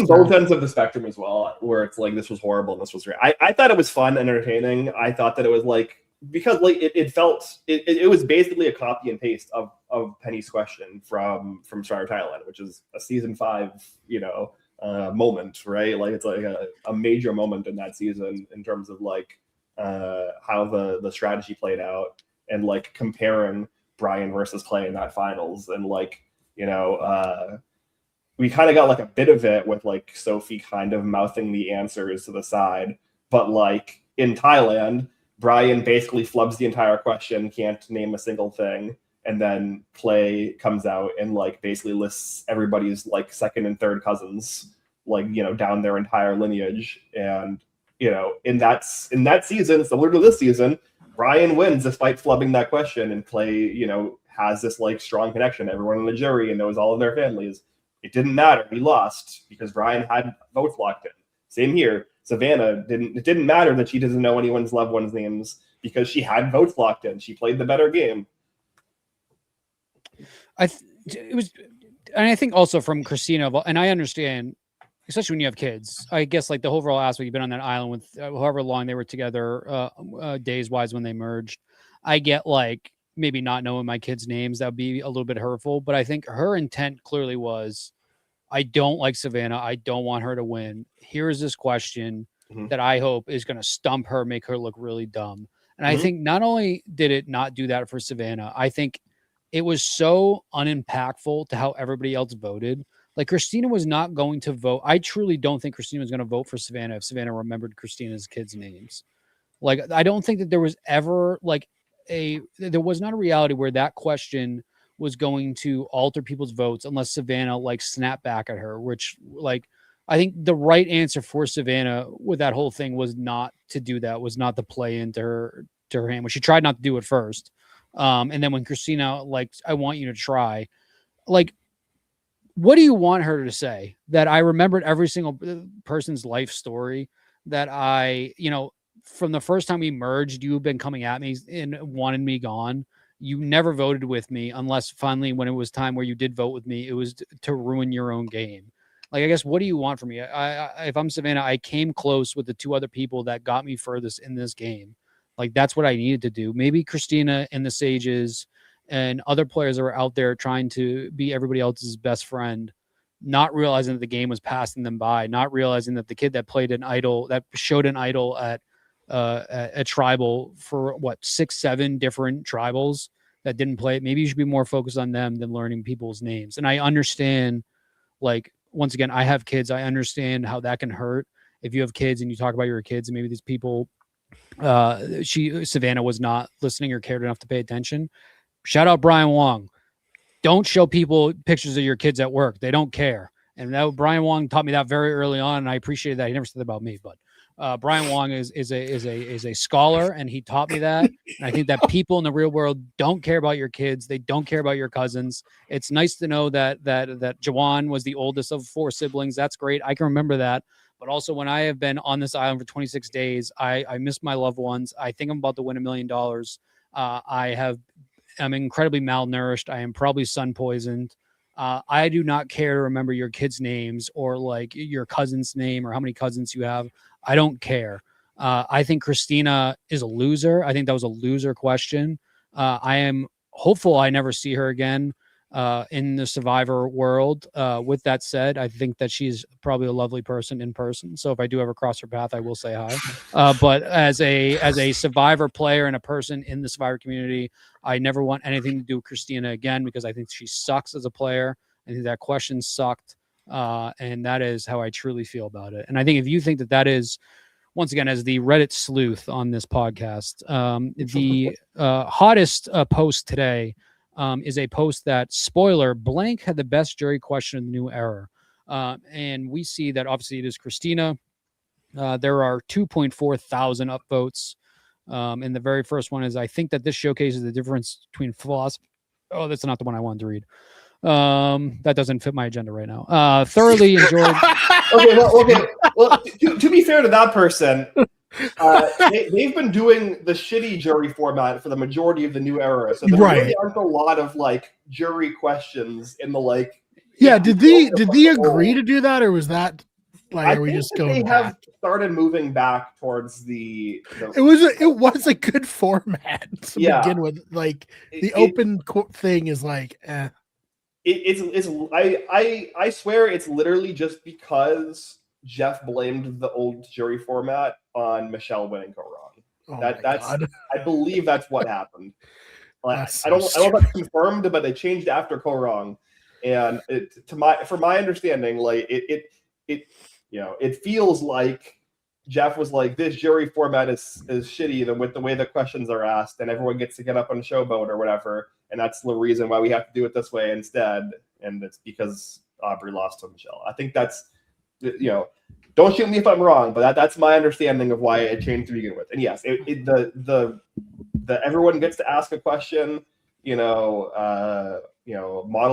both ends of the spectrum as well, where it's like this was horrible and this was great. I thought it was fun and entertaining. I thought that it was like because like it was basically a copy and paste of Penny's question from Survivor Thailand, which is a season 5 moment, right? Like it's like a major moment in that season in terms of like how the strategy played out and like comparing Brian versus Clay in that finals. And like we kind of got like a bit of it with like Sophie kind of mouthing the answers to the side, but like in Thailand Brian basically flubs the entire question, can't name a single thing, and then Clay comes out and like basically lists everybody's like second and third cousins, like down their entire lineage. And in that season, similar to this season, Brian wins despite flubbing that question, and Clay has this like strong connection to everyone in the jury and knows all of their families. It didn't matter, he lost because Brian had votes locked in. Same here. Savannah it didn't matter that she doesn't know anyone's loved ones' names because she had votes locked in. She played the better game. I think also from Christina, and I understand, especially when you have kids, I guess like the overall aspect, you've been on that island with however long they were together, days wise when they merged. I get like maybe not knowing my kids' names, that would be a little bit hurtful, but I think her intent clearly was, I don't like Savannah. I don't want her to win. Here is this question that I hope is going to stump her, make her look really dumb. And I think not only did it not do that for Savannah, I think it was so unimpactful to how everybody else voted. Like Christina was not going to vote. I truly don't think Christina was going to vote for Savannah if Savannah remembered Christina's kids' names. Like, I don't think that there was ever like there was not a reality where that question was going to alter people's votes unless Savannah like snapped back at her, which like, I think the right answer for Savannah with that whole thing was not to do that, was not to play into her hand, which she tried not to do at first. And then when Christina, like, I want you to try, like, what do you want her to say? That I remembered every single person's life story, that I, from the first time we merged, you've been coming at me and wanted me gone. You never voted with me unless finally when it was time where you did vote with me, it was to ruin your own game. Like, I guess, what do you want from me? If I'm Savannah, I came close with the 2 other people that got me furthest in this game. Like, that's what I needed to do. Maybe Christina and the Sages and other players that were out there trying to be everybody else's best friend, not realizing that the game was passing them by, not realizing that the kid that played an idol, that showed an idol at a tribal for 6-7 different tribals that didn't play it. Maybe you should be more focused on them than learning people's names. And I understand, like, once again, I have kids. I understand how that can hurt if you have kids and you talk about your kids and maybe these people, Savannah was not listening or cared enough to pay attention. Shout out Brian Wong. Don't show people pictures of your kids at work. They don't care. And that Brian Wong taught me that very early on, and I appreciated that. He never said that about me, but Brian Wong is a scholar, and he taught me that. And I think that people in the real world don't care about your kids. They don't care about your cousins. It's nice to know that Jawan was the oldest of 4 siblings. That's great. I can remember that. But also, when I have been on this island for 26 days, I miss my loved ones. I think I'm about to win $1 million. I'm incredibly malnourished. I am probably sun poisoned. I do not care to remember your kids' names or like your cousin's name or how many cousins you have. I don't care. I think Christina is a loser. I think that was a loser question. I am hopeful I never see her again in the Survivor world. With that said, I think that she's probably a lovely person in person. So if I do ever cross her path, I will say hi. But as a Survivor player and a person in the Survivor community, I never want anything to do with Christina again because I think she sucks as a player. I think that question sucked. And that is how I truly feel about it. And I think if you think that that is, once again, as the Reddit sleuth on this podcast, the hottest post today is a post that, spoiler, blank had the best jury question in the new era. And we see that obviously it is Christina. There are 2.4 thousand upvotes. And the very first one is, I think that this showcases the difference between philosophy. Oh, that's not the one I wanted to read. That doesn't fit my agenda right now. Thoroughly enjoyed. Okay. Well, to be fair to that person, they've been doing the shitty jury format for the majority of the new era, so there really aren't a lot of like jury questions in the like. Yeah, did they agree to do that, or was that like? Are we just going? They have started moving back towards the It was a good format to begin with. Like the open thing is like. I swear it's literally just because Jeff blamed the old jury format on Michelle winning Go Wrong. I believe that's what happened. I don't know if that's confirmed, but they changed after Go Wrong, and from my understanding, like it feels like Jeff was like, this jury format is shitty with the way the questions are asked, and everyone gets to get up on a showboat or whatever. And that's the reason why we have to do it this way instead. And it's because Aubrey lost to Michelle. I think that's, don't shoot me if I'm wrong, but that's my understanding of why it changed to begin with. And yes, the everyone gets to ask a question, model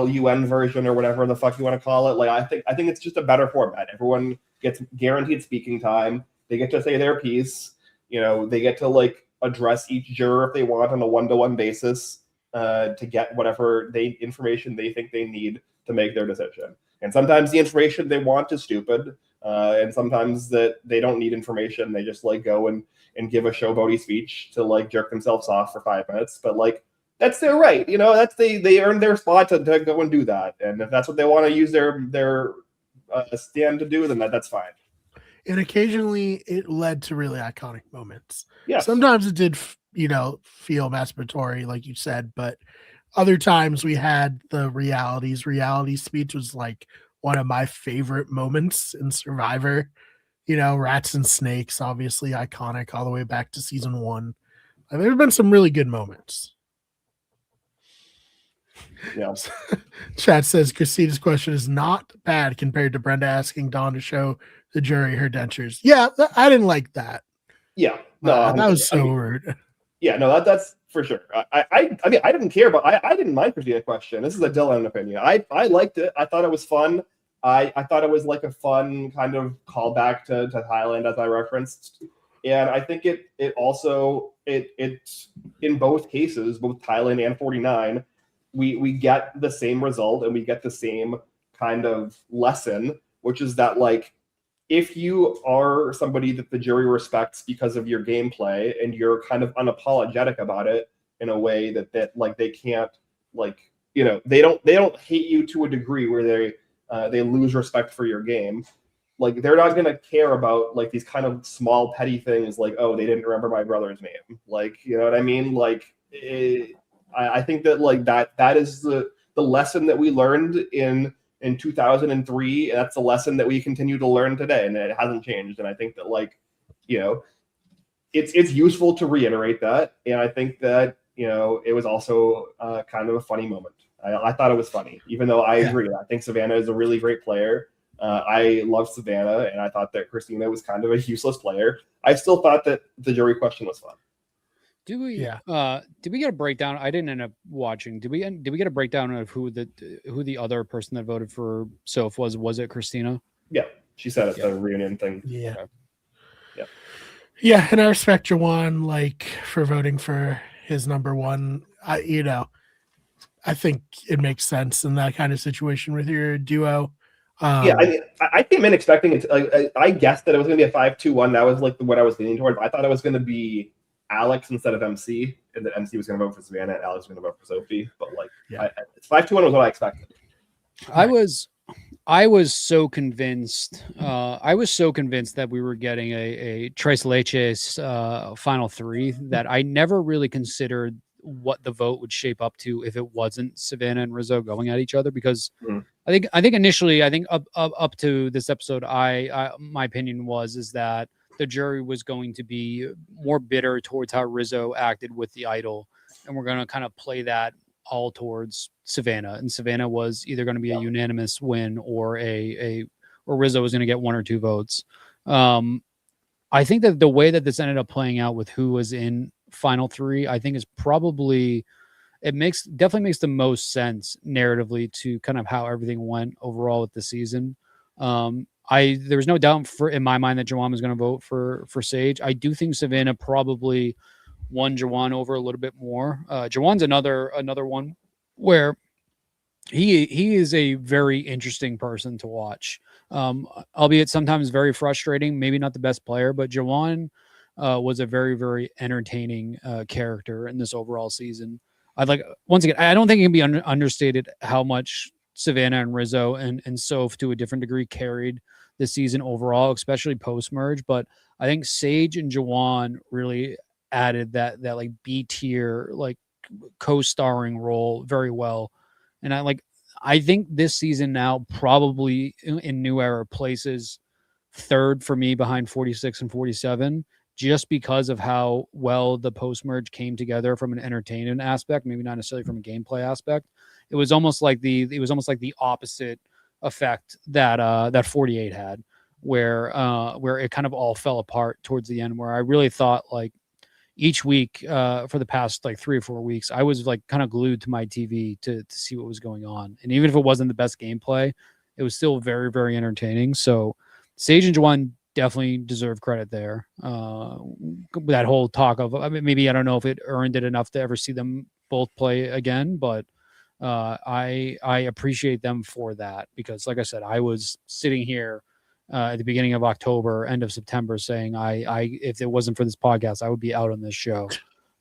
UN version or whatever the fuck you want to call it. Like, I think it's just a better format. Everyone gets guaranteed speaking time. They get to say their piece. They get to like address each juror if they want on a one-to-one basis. To get whatever information they think they need to make their decision. And sometimes the information they want is stupid, and sometimes that they don't need information. They just like go and give a showboaty speech to like jerk themselves off for 5 minutes. But like that's their right, that's they earned their spot to go and do that. And if that's what they want to use their stand to do, then that's fine. And occasionally it led to really iconic moments. Yeah. Sometimes it did feel masturbatory, like you said, but other times we had the realities. Reality speech was like one of my favorite moments in Survivor. Rats and snakes, obviously iconic all the way back to season 1. There have been some really good moments. Yeah. Chat says Christina's question is not bad compared to Brenda asking Dawn to show the jury her dentures. Yeah, I didn't like that. Yeah, no, that was so rude. Yeah, no, that's for sure. I mean, I didn't care, but I didn't mind Christina's question. This is a Dylan opinion. I liked it. I thought it was fun. I thought it was like a fun kind of callback to Thailand, as I referenced. And I think it also in both cases, both Thailand and 49, we get the same result and we get the same kind of lesson, which is that like, if you are somebody that the jury respects because of your gameplay and you're kind of unapologetic about it in a way that like they can't like, they don't hate you to a degree where they lose respect for your game. Like they're not going to care about like these kind of small petty things like, oh, they didn't remember my brother's name. Like, you know what I mean? Like I think that like that is the lesson that we learned in 2003, and that's a lesson that we continue to learn today, and it hasn't changed. And I think that like, it's useful to reiterate that. And I think that, it was also kind of a funny moment. I thought it was funny, even though I agree. I think Savannah is a really great player. I love Savannah, and I thought that Christina was kind of a useless player. I still thought that the jury question was fun. Did we get a breakdown? I didn't end up watching. Did we get a breakdown of who the other person that voted for Soph was? Was it Christina? Yeah, she said at the reunion thing. Yeah. Okay. Yeah. Yeah, and I respect Jawan like for voting for his number one. I think it makes sense in that kind of situation with your duo. Yeah, I mean, I came in expecting it. I guessed that it was going to be a 5-2-1. That was like what I was leaning towards. I thought it was going to be Alex instead of MC, and that MC was going to vote for Savannah, and Alex was going to vote for Sophie. But like, 5-2-1 was what I expected. I was so convinced. I was so convinced that we were getting a Tres Leches final three that I never really considered what the vote would shape up to if it wasn't Savannah and Rizzo going at each other. Because I think initially, up to this episode, my opinion is that the jury was going to be more bitter towards how Rizzo acted with the idol, and we're going to kind of play that all towards Savannah, and Savannah was either going to be a unanimous win or or Rizzo was going to get 1 or 2 votes. I think that the way that this ended up playing out with who was in final 3, I think is probably definitely makes the most sense narratively to kind of how everything went overall with the season. There was no doubt in my mind that Jawan was going to vote for Sage. I do think Savannah probably won Jawan over a little bit more. Jawan's another one where he is a very interesting person to watch, albeit sometimes very frustrating, maybe not the best player, but Jawan was a very, very entertaining character in this overall season. Once again, I don't think it can be understated how much Savannah and Rizzo and Soph to a different degree carried this season overall, especially post-merge, but I think Sage and Jawan really added that like B tier, like co-starring role very well. And I think this season now probably in New Era places third for me behind 46 and 47, just because of how well the post-merge came together from an entertainment aspect, maybe not necessarily from a gameplay aspect. It was almost like the opposite effect that 48 had, where it kind of all fell apart towards the end, where I really thought like each week for the past like 3 or 4 weeks, I was like kind of glued to my TV to see what was going on. And even if it wasn't the best gameplay, it was still very, very entertaining. So Sage and Jawan definitely deserve credit there. That whole talk of, I mean, maybe I don't know if it earned it enough to ever see them both play again, but I appreciate them for that, because like I said, I was sitting here at the beginning of October, end of September, saying if it wasn't for this podcast, I would be out on this show.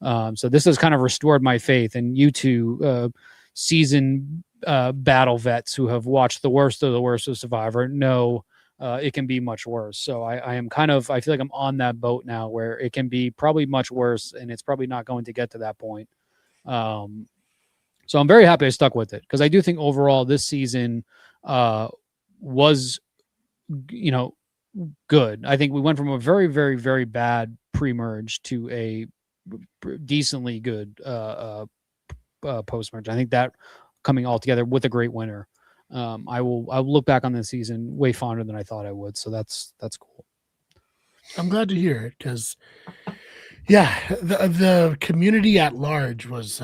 So this has kind of restored my faith, and you two seasoned battle vets who have watched the worst of Survivor know it can be much worse. So I feel like I'm on that boat now, where it can be probably much worse, and it's probably not going to get to that point. So I'm very happy I stuck with it, because I do think overall this season was, good. I think we went from a very, very, very bad pre-merge to a decently good post-merge. I think that coming all together with a great winner. I'll look back on this season way fonder than I thought I would. So that's cool. I'm glad to hear it, because the community at large was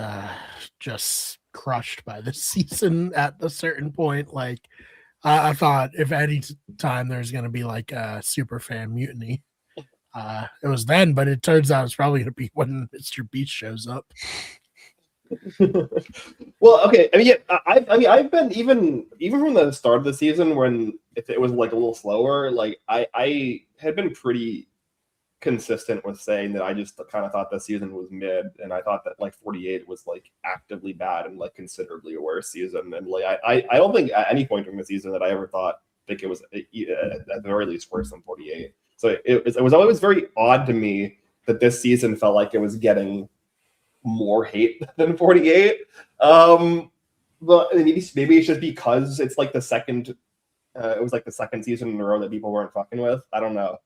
just crushed by this season at a certain point. Like I thought if any time there's going to be like a super fan mutiny, it was then, but it turns out it's probably going to be when Mr. Beast shows up. Well, okay. I mean, I've been even from the start of the season, when if it was like a little slower, like I had been pretty consistent with saying that I just kind of thought the season was mid, and I thought that like 48 was like actively bad and like considerably a worse season. And like I don't think at any point during the season that I ever think it was at the very least worse than 48. So it was always very odd to me that this season felt like it was getting more hate than 48. But maybe it's just because it's like the second it was like the second season in a row that people weren't fucking with. I don't know.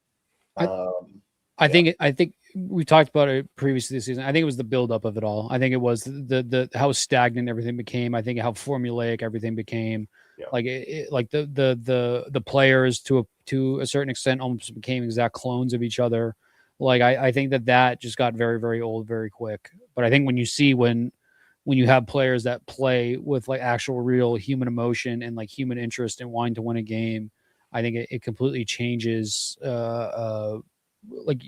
I think we talked about it previously this season. I think it was the buildup of it all. I think it was the how stagnant everything became. I think how formulaic everything became. Yeah. Like like the players to a certain extent almost became exact clones of each other. Like I think that just got very, very old very quick. But I think when you have players that play with like actual real human emotion and like human interest in wanting to win a game, I think it completely changes like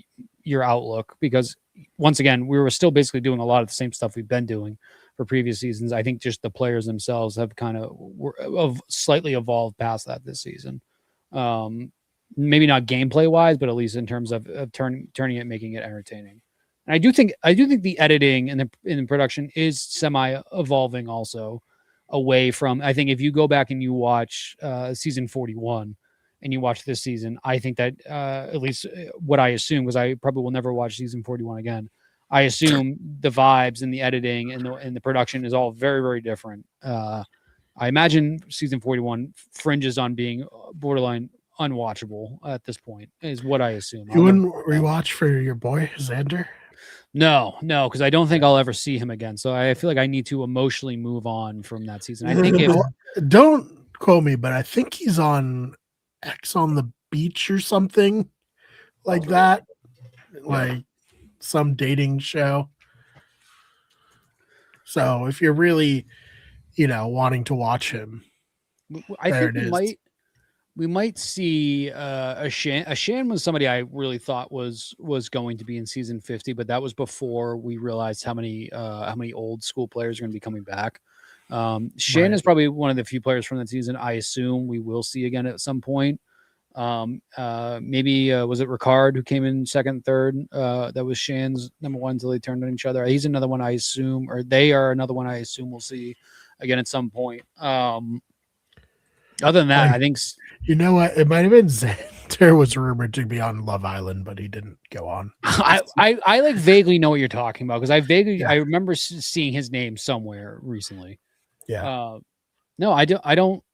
your outlook, because once again, we were still basically doing a lot of the same stuff we've been doing for previous seasons. I think just the players themselves have kind of slightly evolved past that this season. Maybe not gameplay wise, but at least in terms of turning it, making it entertaining. And I do think the editing and the production is semi evolving also away from. I think if you go back and you watch season 41 and you watch this season, I think that at least what I assume, because I probably will never watch season 41 again. I assume the vibes and the editing and the production is all very, very different. I imagine season 41 fringes on being borderline unwatchable at this point, is what I assume. You wouldn't rewatch for your boy Xander? No, because I don't think I'll ever see him again. So I feel like I need to emotionally move on from that season. I think don't quote me, but I think he's on X on the Beach or something like that, like some dating show. So if you're really, wanting to watch him, I think we might see Ashan was somebody I really thought was going to be in season 50, but that was before we realized how many old school players are going to be coming back. Shan is probably one of the few players from that season I assume we will see again at some point. Maybe was it Ricard who came in second, third? That was Shan's number one until they turned on each other. He's another one I assume, or they are another one I assume we'll see again at some point. Other than that, I think you know what, it might have been Xander was rumored to be on Love Island, but he didn't go on. I like vaguely know what you're talking about because I remember seeing his name somewhere recently. Yeah. No, I don't.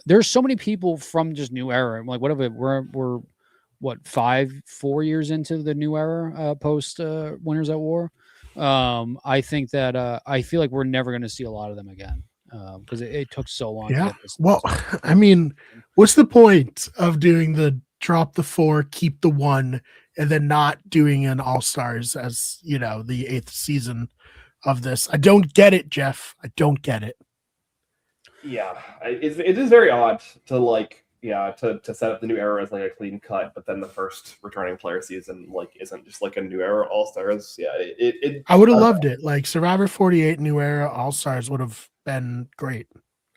There's so many people from just New Era. Like whatever, we're what 4 years into the New Era post Winners at War. I think that I feel like we're never going to see a lot of them again because it took so long. Yeah. Well, I mean, what's the point of doing the drop the 4, keep the 1, and then not doing an All Stars as the 8th season of this? I don't get it, Jeff. I don't get it. Yeah, it is very odd to set up the New Era as like a clean cut, but then the first returning player season isn't just like a New Era All Stars. Yeah, I would have loved it. Like Survivor 48 New Era All Stars would have been great.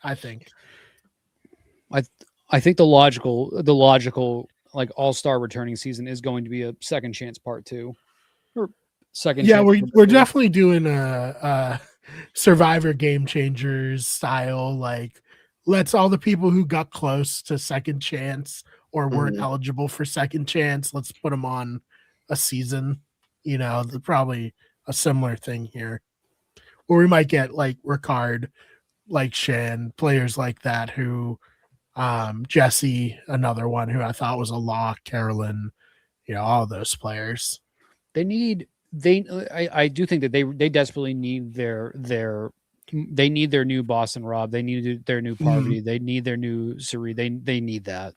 I think. I think the logical like All Star returning season is going to be a Second Chance Part 2 or second. Yeah, we're definitely doing a Survivor Game Changers style, like let's all the people who got close to Second Chance or weren't eligible for Second Chance, let's put them on a season. Probably a similar thing here, or we might get like Ricard, like Shan, players like that who Jesse, another one who I thought was a lock, Carolyn, all those players. I do think that they desperately need their new Boston Rob. They need their new Parvati. They need their new Suri. They need that.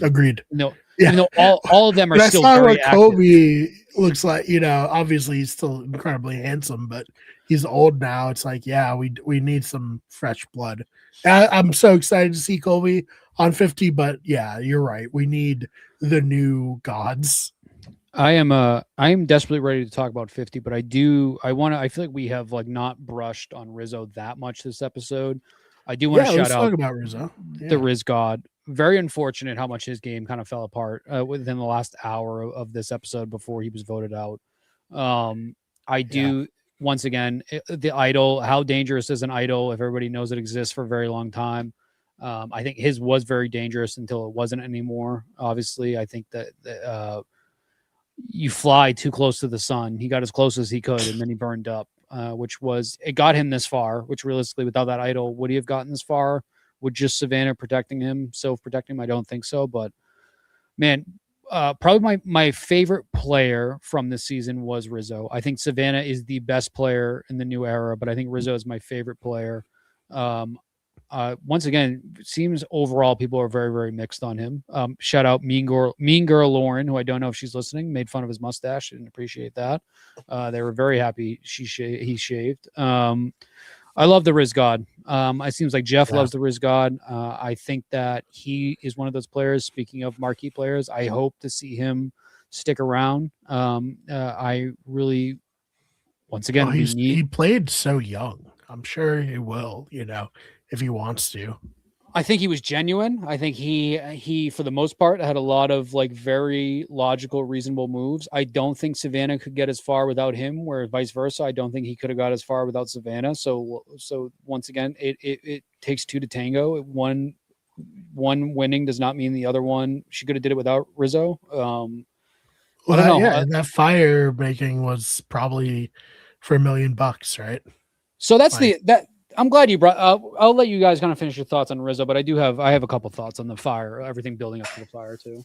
Agreed. No, yeah. All of them are still very active. Kobe looks like, obviously he's still incredibly handsome, but he's old now. It's like, yeah, we need some fresh blood. I'm so excited to see Colby on 50, but yeah, you're right. We need the new gods. I am desperately ready to talk about 50, but I feel like we have not brushed on Rizzo that much this episode. I do want to shout out about Rizzo. The Riz God. Very unfortunate how much his game kind of fell apart within the last hour of this episode before he was voted out. Once again, the idol, how dangerous is an idol if everybody knows it exists for a very long time? I think his was very dangerous until it wasn't anymore. Obviously, I think that you fly too close to the sun. He got as close as he could, and then he burned up, it got him this far, which realistically, without that idol, would he have gotten this far? Would just Savannah protecting him, self-protecting him? I don't think so, but man, probably my favorite player from this season was Rizzo. I think Savannah is the best player in the New Era, but I think Rizzo is my favorite player. Once again, it seems overall people are very, very mixed on him. Shout out Mean Girl Lauren, who I don't know if she's listening, made fun of his mustache. Didn't appreciate that. They were very happy he shaved. I love the Riz God. It seems like Jeff loves the Riz God. I think that he is one of those players. Speaking of marquee players, I hope to see him stick around. I really, once again, he played so young. I'm sure he will, if he wants to. I think he was genuine. I think he for the most part had a lot of like very logical, reasonable moves. I don't think Savannah could get as far without him, where vice versa. I don't think he could have got as far without Savannah. So once again, it takes two to tango. One winning does not mean the other one. She could have did it without Rizzo. I don't know. Yeah, that fire making was probably for $1 million, right? So that's that. I'm glad you brought. I'll let you guys kind of finish your thoughts on Rizzo, but I have a couple thoughts on the fire, everything building up to the fire too.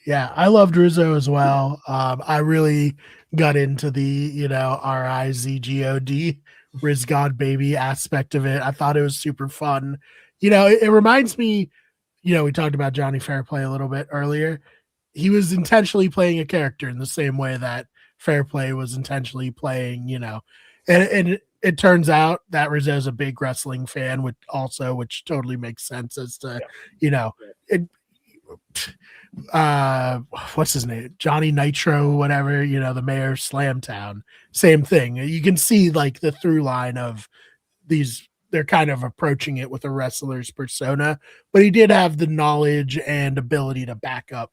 Yeah, I loved Rizzo as well. I really got into the RIZGOD Riz God baby aspect of it. I thought it was super fun. It reminds me. We talked about Johnny Fairplay a little bit earlier. He was intentionally playing a character in the same way that Fairplay was intentionally playing. And it turns out that Rizzo's a big wrestling fan, which totally makes sense as to, what's his name? Johnny Nitro, whatever, the mayor of Slamtown. Same thing. You can see like the through line of these. They're kind of approaching it with a wrestler's persona, but he did have the knowledge and ability to back up,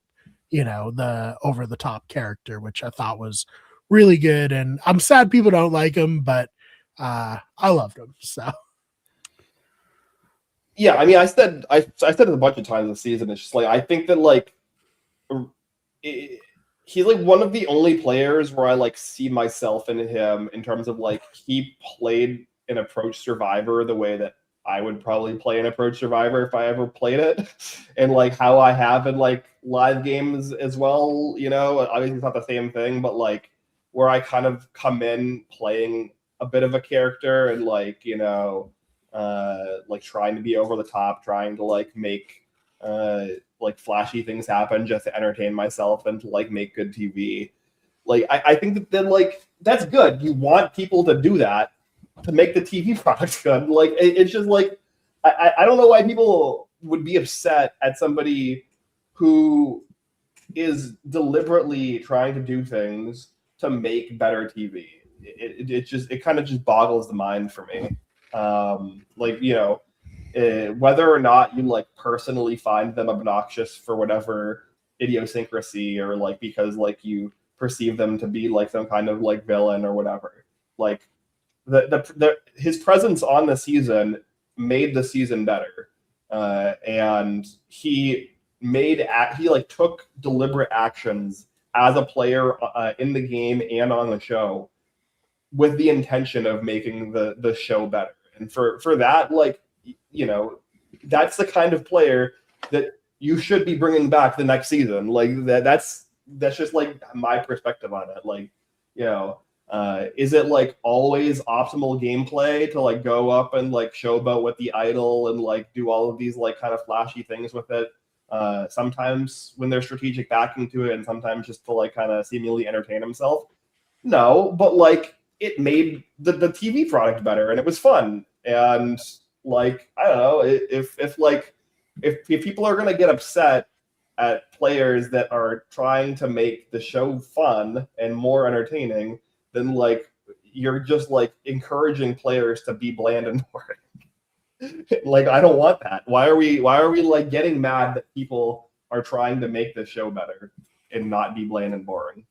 the over the top character, which I thought was really good. And I'm sad people don't like him, but I loved him. So yeah, I mean, I said it a bunch of times this season. It's just like I think that like he's like one of the only players where I like see myself in him in terms of like he played an approach Survivor the way that I would probably play an approach Survivor if I ever played it, and like how I have in like live games as well. Obviously it's not the same thing, but like where I kind of come in playing a bit of a character and like like trying to be over the top, trying to like make like flashy things happen just to entertain myself and to like make good TV. Like I think that then like that's good. You want people to do that to make the TV product good. Like it's just like I don't know why people would be upset at somebody who is deliberately trying to do things to make better TV. It kind of just boggles the mind for me. Whether or not you like personally find them obnoxious for whatever idiosyncrasy or like because like you perceive them to be like some kind of like villain or whatever, like his presence on the season made the season better, and he took deliberate actions as a player in the game and on the show with the intention of making the show better. And for that, like, that's the kind of player that you should be bringing back the next season. Like that's just like my perspective on it. Like, is it like always optimal gameplay to like go up and like showboat with the idol and like do all of these like kind of flashy things with it? Sometimes when there's strategic backing to it, and sometimes just to like kind of seemingly entertain himself. No, but like it made the TV product better and it was fun. And like, I don't know, if people are gonna get upset at players that are trying to make the show fun and more entertaining, then like you're just like encouraging players to be bland and boring. Like I don't want that. Why are we like getting mad that people are trying to make the show better and not be bland and boring?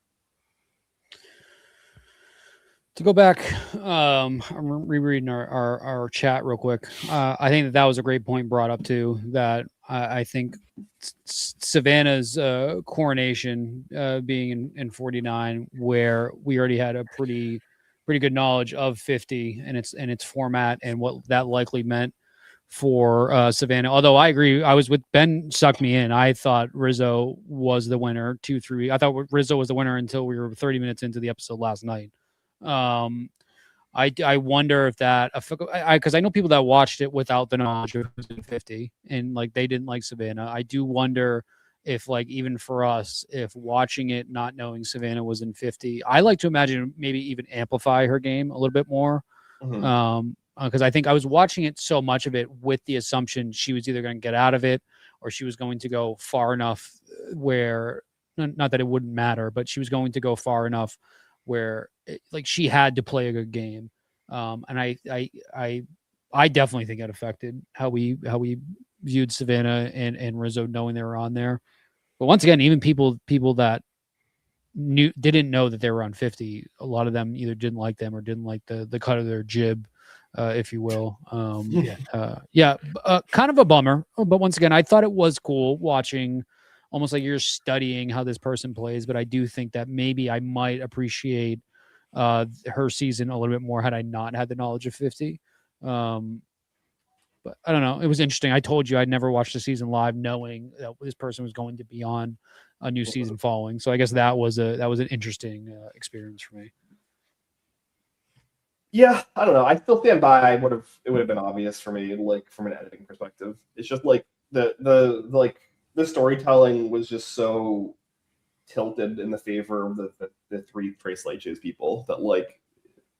To go back, I'm rereading our chat real quick. I think that was a great point brought up too, that I think Savannah's coronation being in 49, where we already had a pretty good knowledge of 50 and its format and what that likely meant for Savannah. Although I agree, I was with Ben, sucked me in. I thought Rizzo was the winner 2-3. I thought Rizzo was the winner until we were 30 minutes into the episode last night. I wonder if that, because I know people that watched it without the knowledge of who's in 50 and like they didn't like Savannah. I do wonder if like even for us, if watching it not knowing Savannah was in 50, I like to imagine maybe even amplify her game a little bit more. Mm-hmm. Because I think I was watching it so much of it with the assumption she was either going to get out of it or she was going to go far enough where, not that it wouldn't matter, but she was going to go far enough where like she had to play a good game. And I definitely think it affected how we viewed Savannah and Rizzo, knowing they were on there. But once again, even people that didn't know that they were on 50, a lot of them either didn't like them or didn't like the cut of their jib, if you will. Kind of a bummer. But once again, I thought it was cool watching, almost like you're studying how this person plays. But I do think that maybe I might appreciate her season a little bit more had I not had the knowledge of 50. But I don't know. It was interesting. I told you I'd never watched the season live, knowing that this person was going to be on a new season following. So I guess that was an interesting experience for me. Yeah, I don't know. I still stand by. It would have been obvious for me, like from an editing perspective. It's just like the storytelling was just so tilted in the favor of the three Trace Leches people that, like,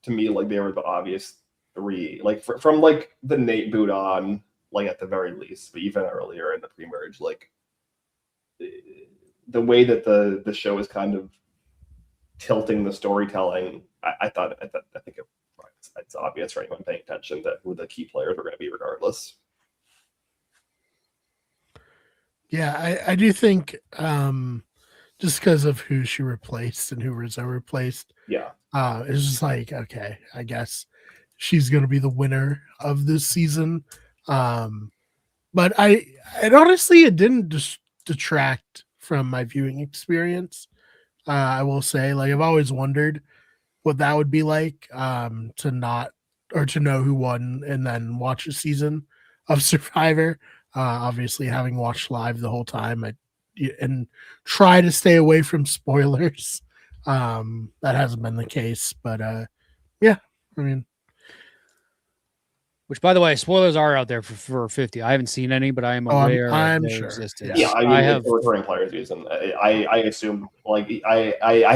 to me, like, they were the obvious three, like from like the Nate boot on, like, at the very least, but even earlier in the pre-merge, like the way that the show is kind of tilting the storytelling, I think it's obvious for anyone paying attention that who the key players were going to be regardless. Yeah, I do think just because of who she replaced and who Rizzo replaced, it's just like, okay, I guess she's going to be the winner of this season. But it didn't detract from my viewing experience. I will say, like, I've always wondered what that would be like, to not, or to know who won and then watch a season of Survivor. Obviously, having watched live the whole time, and try to stay away from spoilers. That hasn't been the case, but yeah, I mean, which, by the way, spoilers are out there for 50. I haven't seen any, but I am aware I'm of their sure. existence. Yeah, I mean, I have recurring players using. I assume, like, I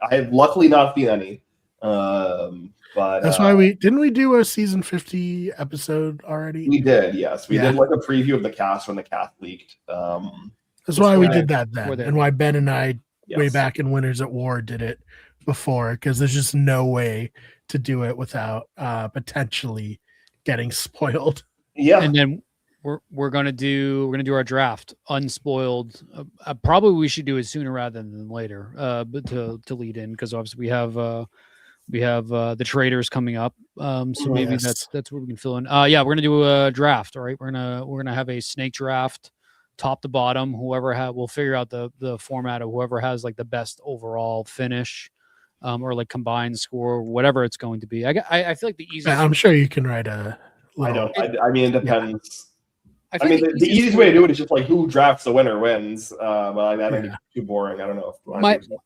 have luckily not seen any. But that's why we do a season 50 episode already. We did, yes. We did like a preview of the cast when the cast leaked. That's why we did that then, and why Ben and I, way back in Winners at War, did it before, because there's just no way to do it without potentially getting spoiled. Yeah, and then we're gonna do our draft unspoiled. Probably we should do it sooner rather than later, but to lead in, because obviously we have the traders coming up, so maybe that's where we can fill in. We're gonna do a draft. All right, we're gonna have a snake draft, top to bottom. We'll figure out the format of whoever has like the best overall finish, or like combined score, whatever it's going to be. I feel like the easiest. I'm sure you can write a. I mean, it depends. I mean, the easiest way to do it is just like who drafts the winner wins. But I think it's too boring. I don't know.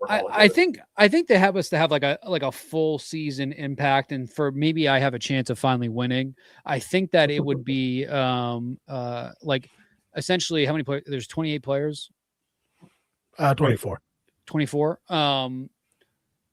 I think they have us to have like a full season impact, and for maybe I have a chance of finally winning. I think that it would be like essentially how many players? There's 28 players. 24. 24.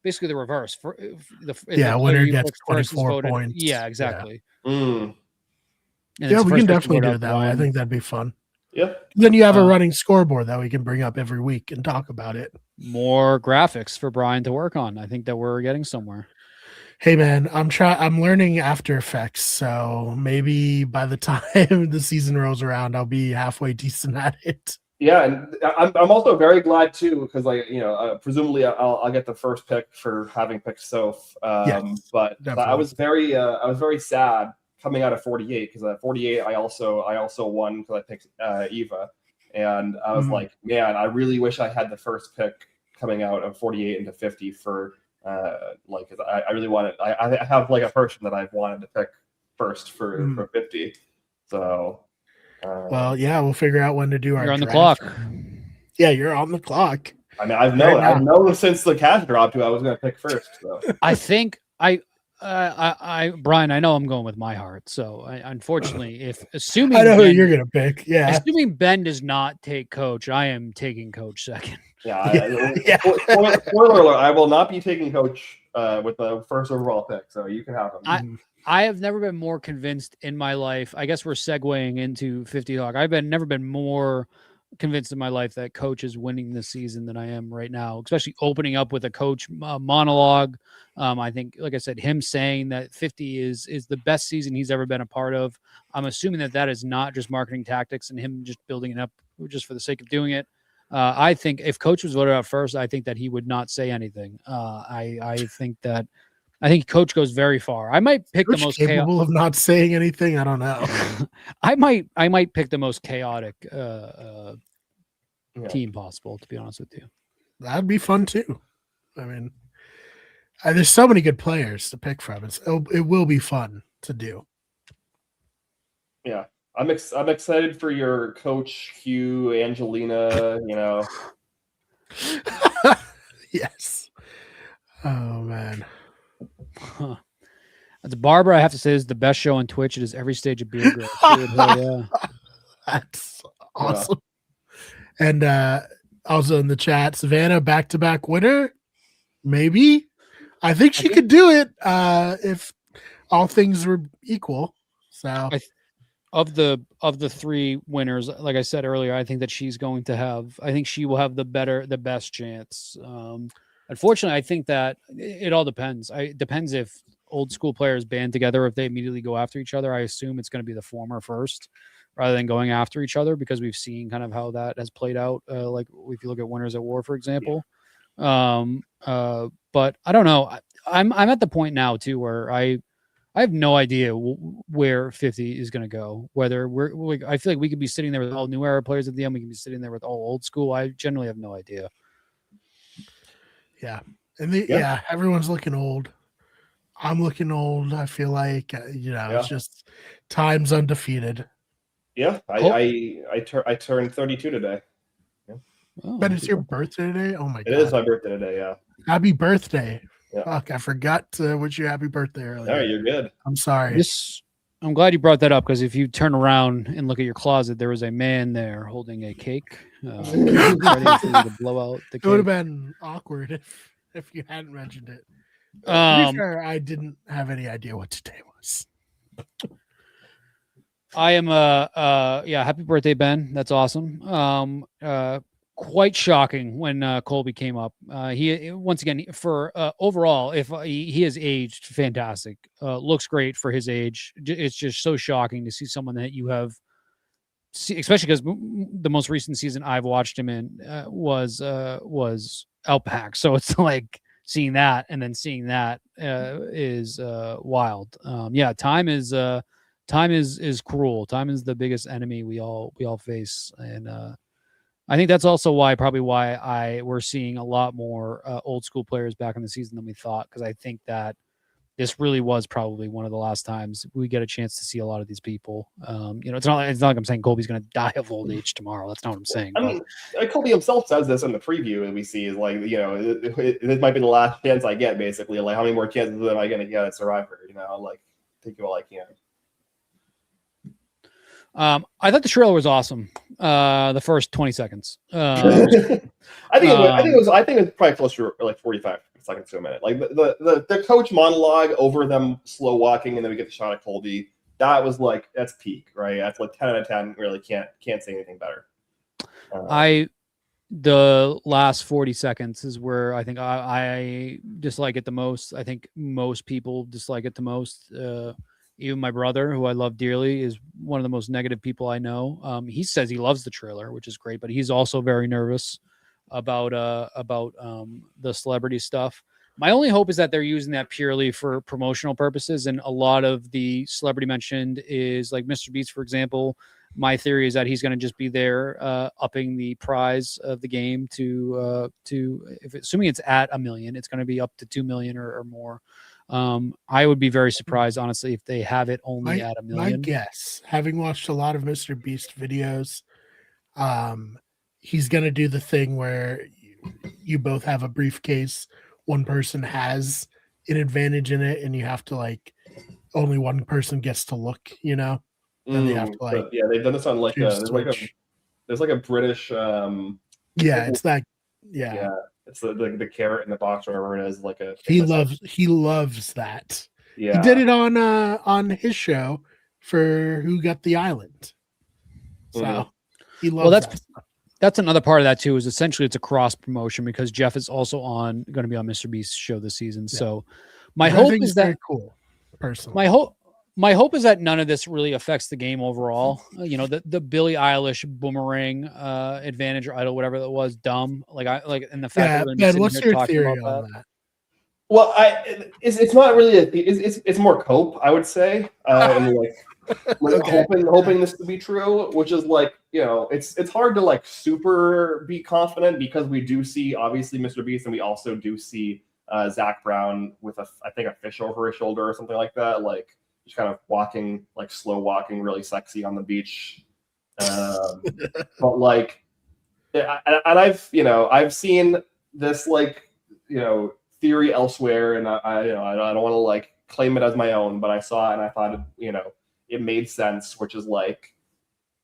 Basically the reverse. Winner gets 24 points. Yeah, exactly. Yeah. We can definitely do it that way. I think that'd be fun. Yeah. Then you have a running scoreboard that we can bring up every week and talk about it. More graphics for Brian to work on. I think that we're getting somewhere. Hey man, I'm learning After Effects, so maybe by the time the season rolls around, I'll be halfway decent at it. Yeah, and I'm also very glad too, because, like, presumably I'll get the first pick for having picked Soph. But I was very sad coming out of 48, because at 48 I also won because I picked Eva, and I was like, man, I really wish I had the first pick coming out of 48 into 50 for because I really wanted. I have like a person that I've wanted to pick first for 50, so. We'll figure out when to do our. You're on draft. the clock. Yeah, you're on the clock. I mean, I've known since the cast dropped who I was going to pick first. So. I think Brian, I know I'm going with my heart. So unfortunately, assuming I know who you're going to pick. Yeah. Assuming Ben does not take coach, I am taking coach second. Yeah. Spoiler alert, I will not be taking coach with the first overall pick. So you can have him. I have never been more convinced in my life. I guess we're segueing into 50 Hawk. I've never been more convinced in my life that Coach is winning this season than I am right now, especially opening up with a Coach monologue. I think, like I said, him saying that 50 is the best season he's ever been a part of. I'm assuming that is not just marketing tactics and him just building it up just for the sake of doing it. I think if Coach was voted out first, I think that he would not say anything. I think Coach goes very far. I might pick Coach the most capable of not saying anything. I don't know. I might pick the most chaotic team possible, to be honest with you. That'd be fun too. I mean, there's so many good players to pick from. It will be fun to do. Yeah, I'm excited for your Coach Hugh, Angelina. Yes. Oh man. Huh. As Barbara, I have to say, is the best show on Twitch. It is every stage of beer growth. Yeah. That's awesome. Yeah. And also in the chat, Savannah back-to-back winner. Maybe. I think she could do it if all things were equal. So of the three winners, like I said earlier, I think that she's going to have. I think she will have the best chance. Unfortunately, I think that it all depends. It depends if old school players band together, if they immediately go after each other. I assume it's going to be the former first, rather than going after each other, because we've seen kind of how that has played out. Like if you look at Winners at War, for example. Yeah. But I don't know. I'm at the point now too where I have no idea where 50 is going to go. Whether I feel like we could be sitting there with all new era players at the end. We can be sitting there with all old school. I generally have no idea. Yeah. And everyone's looking old. I'm looking old. I feel like, it's just time's undefeated. Yeah. I turned 32 today. Yeah. Oh, but it's your birthday today? Oh my God. It is my birthday today. Yeah. Happy birthday. Yeah. Fuck, I forgot to wish you happy birthday earlier. All right, you're good. I'm sorry. I'm glad you brought that up, because if you turn around and look at your closet, there was a man there holding a cake. Ready for you to blow out the cake. It would have been awkward if you hadn't mentioned it. To be fair, I didn't have any idea what today was. I am happy birthday, Ben. That's awesome. Quite shocking when Colby came up. He once again for overall, if he has aged fantastic, looks great for his age. It's just so shocking to see someone that you have, especially because the most recent season I've watched him in was Outback. So it's like seeing that and then seeing that is wild. Time is cruel. Time is the biggest enemy we all face, and I think that's also why we're seeing a lot more old school players back in the season than we thought, because I think that this really was probably one of the last times we get a chance to see a lot of these people. It's not like I'm saying Colby's going to die of old age tomorrow. That's not what I'm saying. I mean, Colby himself says this in the preview, and we see is like, this might be the last chance I get, basically. Like, how many more chances am I going to get at Survivor? Like, take it all I can. I thought the trailer was awesome. The first 20 seconds. I think it was probably closer to like 45 seconds to a minute. Like the coach monologue over them slow walking, and then we get the shot of Colby. That was like, that's peak, right? That's like 10 out of 10. Really can't say anything better. The last 40 seconds is where I think I dislike it the most. I think most people dislike it the most. Even my brother, who I love dearly, is one of the most negative people I know. He says he loves the trailer, which is great, but he's also very nervous about the celebrity stuff. My only hope is that they're using that purely for promotional purposes, and a lot of the celebrity mentioned is like Mr. Beast, for example. My theory is that he's going to just be there upping the prize of the game to assuming it's at 1 million, it's going to be up to 2 million or more. I would be very surprised, honestly, if they have it only at 1 million. My guess, having watched a lot of Mr. Beast videos, he's going to do the thing where you both have a briefcase. One person has an advantage in it, and you have to only one person gets to look, and they have to they've done this on there's like a British it's that it's the carrot in the box, or whatever it is. He loves that. Yeah, he did it on his show for Who Got the Island. So he loves that stuff. that's another part of that too. Is essentially it's a cross promotion because Jeff is also going to be on Mr. Beast's show this season. Yeah. So my hope is that very cool. Personally, my hope is that none of this really affects the game overall. You know, the Billie Eilish boomerang advantage or idol, whatever that was, dumb. And the fact that Ben, what's your theory on that? Well, it's not really it's more cope, I would say, and okay. hoping this to be true, which is it's hard to super be confident because we do see obviously Mr. Beast and we also do see Zach Brown with I think a fish over his shoulder or something like that, just kind of walking, slow walking, really sexy on the beach. But and I've seen this theory elsewhere, and I don't want to claim it as my own, but I saw it and I thought it made sense, which is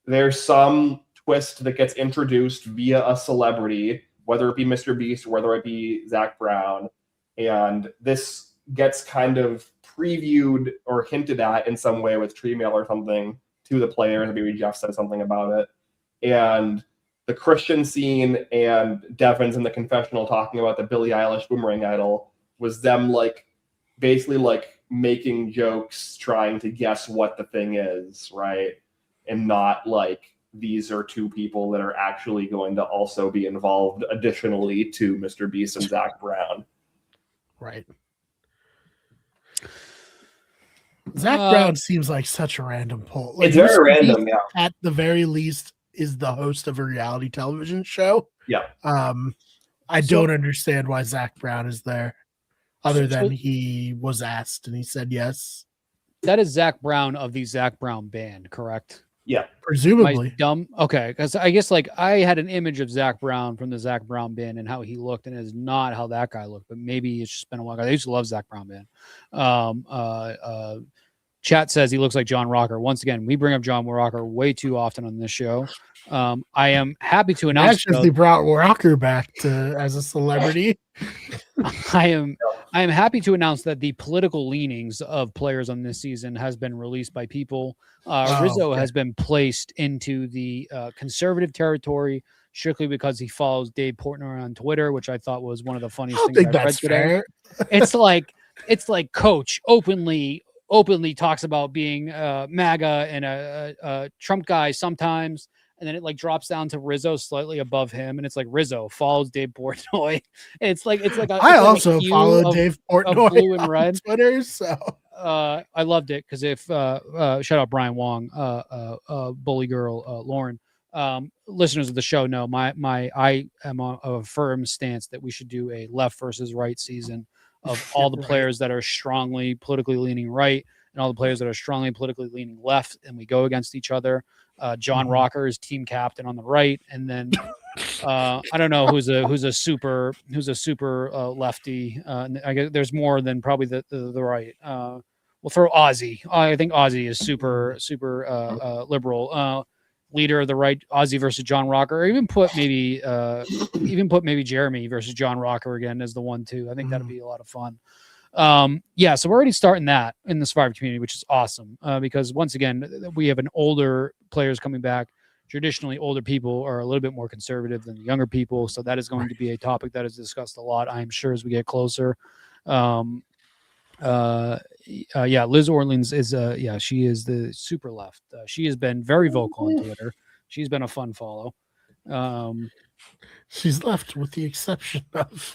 there's some twist that gets introduced via a celebrity, whether it be Mr. Beast or whether it be Zach Brown, and this gets kind of previewed or hinted at in some way with tree mail or something to the players. Maybe Jeff said something about it, and the Christian scene and Devin's in the confessional talking about the Billie Eilish boomerang idol was them basically making jokes, trying to guess what the thing is, right? And not these are two people that are actually going to also be involved additionally to Mr. Beast and Zach Brown. Right. Zach Brown seems like such a random pull. It's very random, yeah. At the very least, is the host of a reality television show. Yeah. I don't understand why Zach Brown is there, other than he was asked and he said yes. That is Zach Brown of the Zach Brown band, correct? Yeah, presumably. Dumb. Okay, because I guess I had an image of Zach Brown from the Zach Brown band and how he looked, and it is not how that guy looked. But maybe it's just been a while. I used to love Zach Brown band. Chat says he looks like John Rocker. Once again, we bring up John Rocker way too often on this show. I am happy to announce. Actually, brought Rocker back as a celebrity. I am happy to announce that the political leanings of players on this season has been released by people. Rizzo has been placed into the conservative territory strictly because he follows Dave Portnoy on Twitter, which I thought was one of the funniest things I've read today. It's like Coach openly talks about being MAGA and a Trump guy sometimes. And then it drops down to Rizzo slightly above him, and it's Rizzo follows Dave Portnoy. I also follow Dave Portnoy blue and red. on Twitter. So I loved it because if shout out Brian Wong, bully girl Lauren, listeners of the show know I am of a firm stance that we should do a left versus right season of all the players that are strongly politically leaning right and all the players that are strongly politically leaning left, and we go against each other. John Rocker is team captain on the right, and then I don't know who's a super lefty. I guess there's more than probably the right. We'll throw Ozzy. I think Ozzy is super liberal. Leader of the right, Ozzy versus John Rocker, or even put maybe Jeremy versus John Rocker again as the 1-2. I think that'd be a lot of fun. So we're already starting that in the Survivor community, which is awesome because once again, we have an older players coming back. Traditionally, older people are a little bit more conservative than the younger people. So that is going to be a topic that is discussed a lot, I'm sure, as we get closer. Liz Orleans is she is the super left. She has been very vocal on Twitter. She's been a fun follow. She's left with the exception of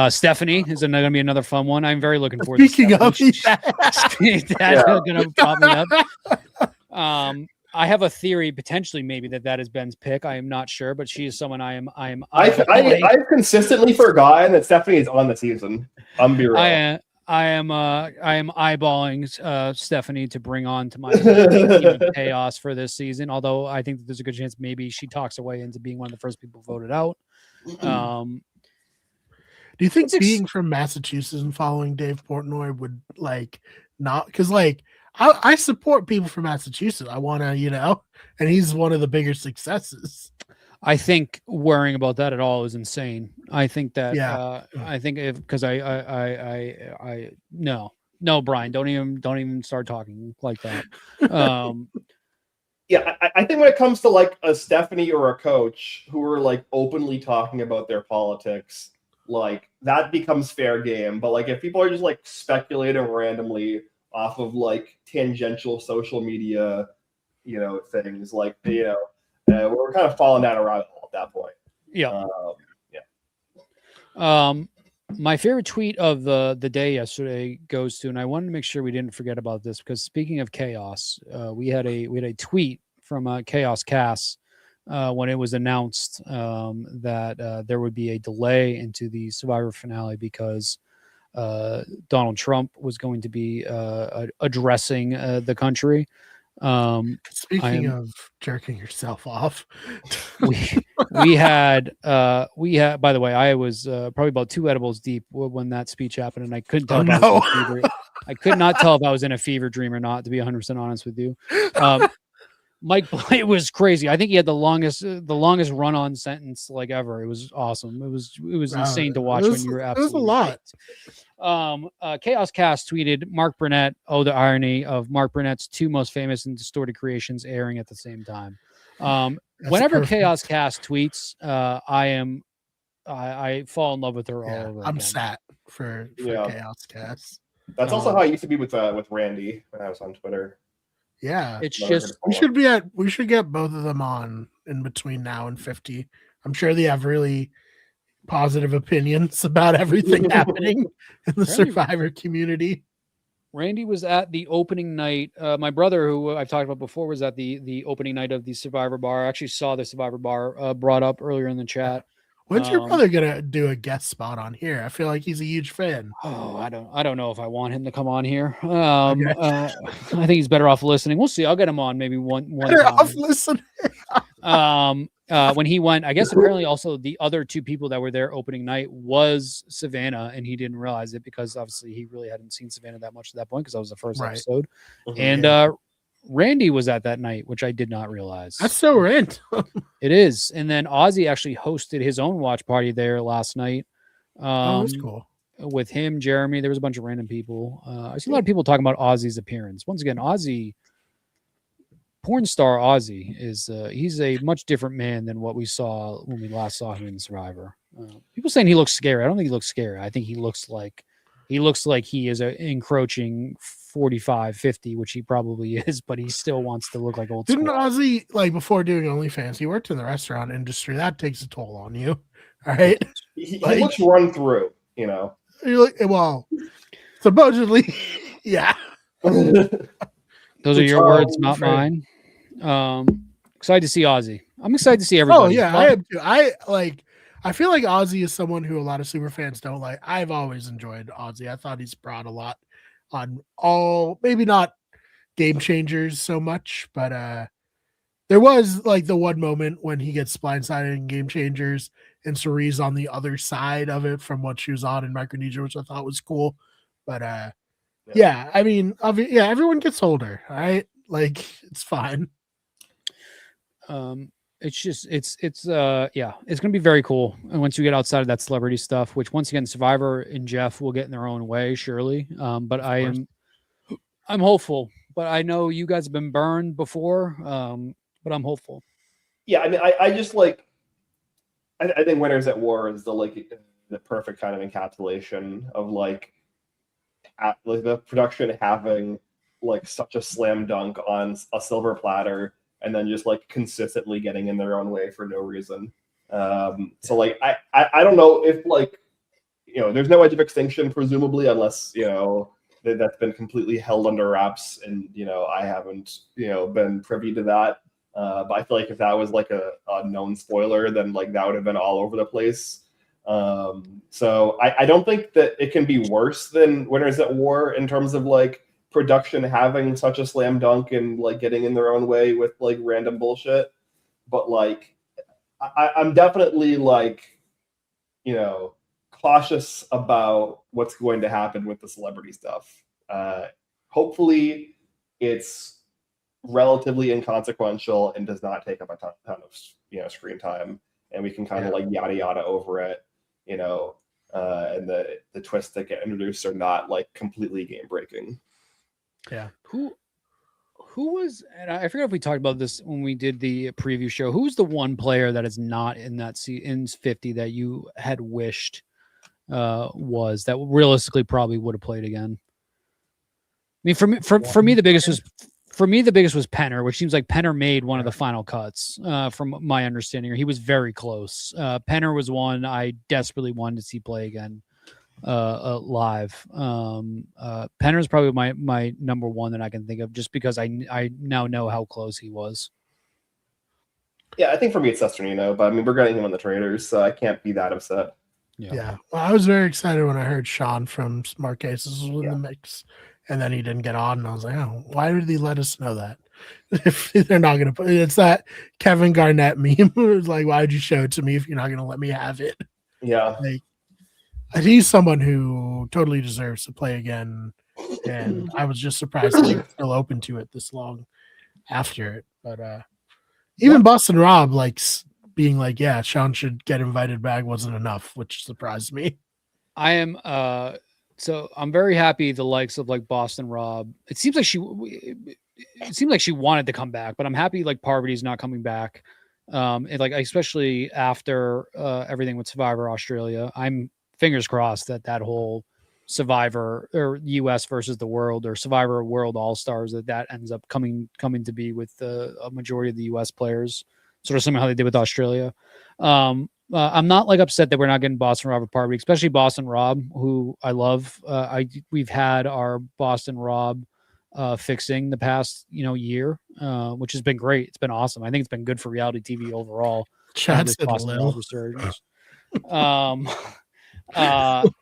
Stephanie is going to be another fun one. I'm very looking forward to Speaking of that's going to pop me up. I have a theory, potentially, maybe that is Ben's pick. I am not sure, but she is someone I've consistently forgotten that Stephanie is on the season. I'm be real. I am eyeballing Stephanie to bring on to my team of chaos for this season. Although I think that there's a good chance maybe she talks her way into being one of the first people voted out. Do you think being from Massachusetts and following Dave Portnoy would not? Because I support people from Massachusetts. I want to, and he's one of the bigger successes. I think worrying about that at all is insane. I think that, I think because no, Brian, don't even start talking like that. Yeah, I think when it comes to like a Stephanie or a coach who are like openly talking about their politics, like that becomes fair game. But like if people are just like speculating randomly off of like tangential social media, things like we're kind of falling down a rabbit hole at that point. Yeah. My favorite tweet of the day yesterday goes to, and I wanted to make sure we didn't forget about this, because speaking of chaos, we had a tweet from Chaos Cast when it was announced that there would be a delay into the Survivor finale because Donald Trump was going to be addressing the country. Speaking of jerking yourself off, we had by the way, I was probably about 2 edibles deep when that speech happened, and I couldn't tell I could not tell if I was in a fever dream or not, to be 100% honest with you. Mike, it was crazy. I think he had the longest run-on sentence like ever. It was awesome. It was insane to watch when you were absolutely. It was a lot. Chaos Cast tweeted Mark Burnett. Oh, the irony of Mark Burnett's 2 most famous and distorted creations airing at the same time. Whenever perfect. Chaos Cast tweets, I fall in love with her all over. I'm sad for Chaos Cast. That's also how I used to be with Randy when I was on Twitter. Yeah, it's just we should get both of them on in between now and 50. I'm sure they have really positive opinions about everything happening in the Survivor community. Randy was at the opening night. My brother, who I've talked about before, was at the opening night of the Survivor Bar. I actually saw the Survivor Bar brought up earlier in the chat. When's your brother gonna do a guest spot on here? I feel like he's a huge fan. Oh, I don't know if I want him to come on here. Okay. I think he's better off listening. We'll see. I'll get him on maybe one better time. Off listening. When he went, I guess apparently also the other 2 people that were there opening night was Savannah, and he didn't realize it because obviously he really hadn't seen Savannah that much at that point because that was the first episode. Mm-hmm. And Randy was at that night, which I did not realize. That's so random. It is. And then Ozzy actually hosted his own watch party there last night. That's cool. With him, Jeremy, there was a bunch of random people. I see a lot of people talking about Ozzy's appearance. Once again, Ozzy, porn star Ozzy, is he's a much different man than what we saw when we last saw him in Survivor. People saying he looks scary. I don't think he looks scary. I think he looks like he is encroaching 45, 50, which he probably is, but he still wants to look like old school. Didn't Ozzy, like before doing OnlyFans, he worked in the restaurant industry. That takes a toll on you, all right? He looks run through, Well, supposedly, yeah. Those are your words, not mine. Excited to see Ozzy. I'm excited to see everybody. Oh yeah, I am too. I feel like Ozzy is someone who a lot of super fans don't like. I've always enjoyed Ozzy. I thought he's brought a lot on all, maybe not Game Changers so much, but there was like the one moment when he gets blindsided in Game Changers and Cerie's on the other side of it from what she was on in Micronesia, which I thought was cool. But yeah, I mean, everyone gets older, right? Like it's fine. It's just it's gonna be very cool. And once you get outside of that celebrity stuff, which once again Survivor and Jeff will get in their own way, surely. But I'm hopeful. But I know you guys have been burned before. But I'm hopeful. Yeah, I mean, I just like I think Winners at War is the perfect kind of encapsulation of like the production having like such a slam dunk on a silver platter, and then just like consistently getting in their own way for no reason. So like I don't know if like there's no edge of extinction presumably, unless that's been completely held under wraps, and I haven't been privy to that. But I feel like if that was like a known spoiler, then like that would have been all over the place. So I don't think that it can be worse than Winners at War in terms of like production having such a slam dunk and like getting in their own way with like random bullshit. But like I'm definitely like cautious about what's going to happen with the celebrity stuff. Hopefully it's relatively inconsequential and does not take up a ton of screen time, and we can kind of like yada yada over it, and the twists that get introduced are not like completely game breaking. Yeah. Who Who was, and I forget if we talked about this when we did the preview show. Who's the one player that is not in that in 50 that you had wished was that realistically probably would have played again? I mean, for me, the biggest was Penner, which seems like Penner made one of the final cuts, from my understanding. He was very close. Penner was one I desperately wanted to see play again live. Penner is probably my number one that I can think of, just because I now know how close he was. Yeah, I think for me it's Sesternino, but I mean we're getting him on the traders, so I can't be that upset. Yeah. Well, I was very excited when I heard Sean from Marquesas was in the mix, and then he didn't get on, and I was like, oh, why did he let us know that? If they're not going to put it's that Kevin Garnett meme. It was like, why did you show it to me if you're not going to let me have it? Yeah. Like, he's someone who totally deserves to play again, and I was just surprised that he was still open to it this long after it. But even Boston Rob likes being like, yeah, Sean should get invited back wasn't enough, which surprised me. I am so I'm very happy the likes of like Boston Rob. It seems like she wanted to come back, but I'm happy like Parvati's not coming back. And like especially after everything with Survivor Australia, I'm fingers crossed that whole Survivor or US versus the world or Survivor World All-Stars that ends up coming to be with a majority of the US players, sort of similar how they did with Australia. I'm not like upset that we're not getting Boston Rob or Parvati, especially Boston Rob, who I love. We've had our Boston Rob fixing the past year, which has been great. It's been awesome. I think it's been good for reality TV overall. Chad said Lil.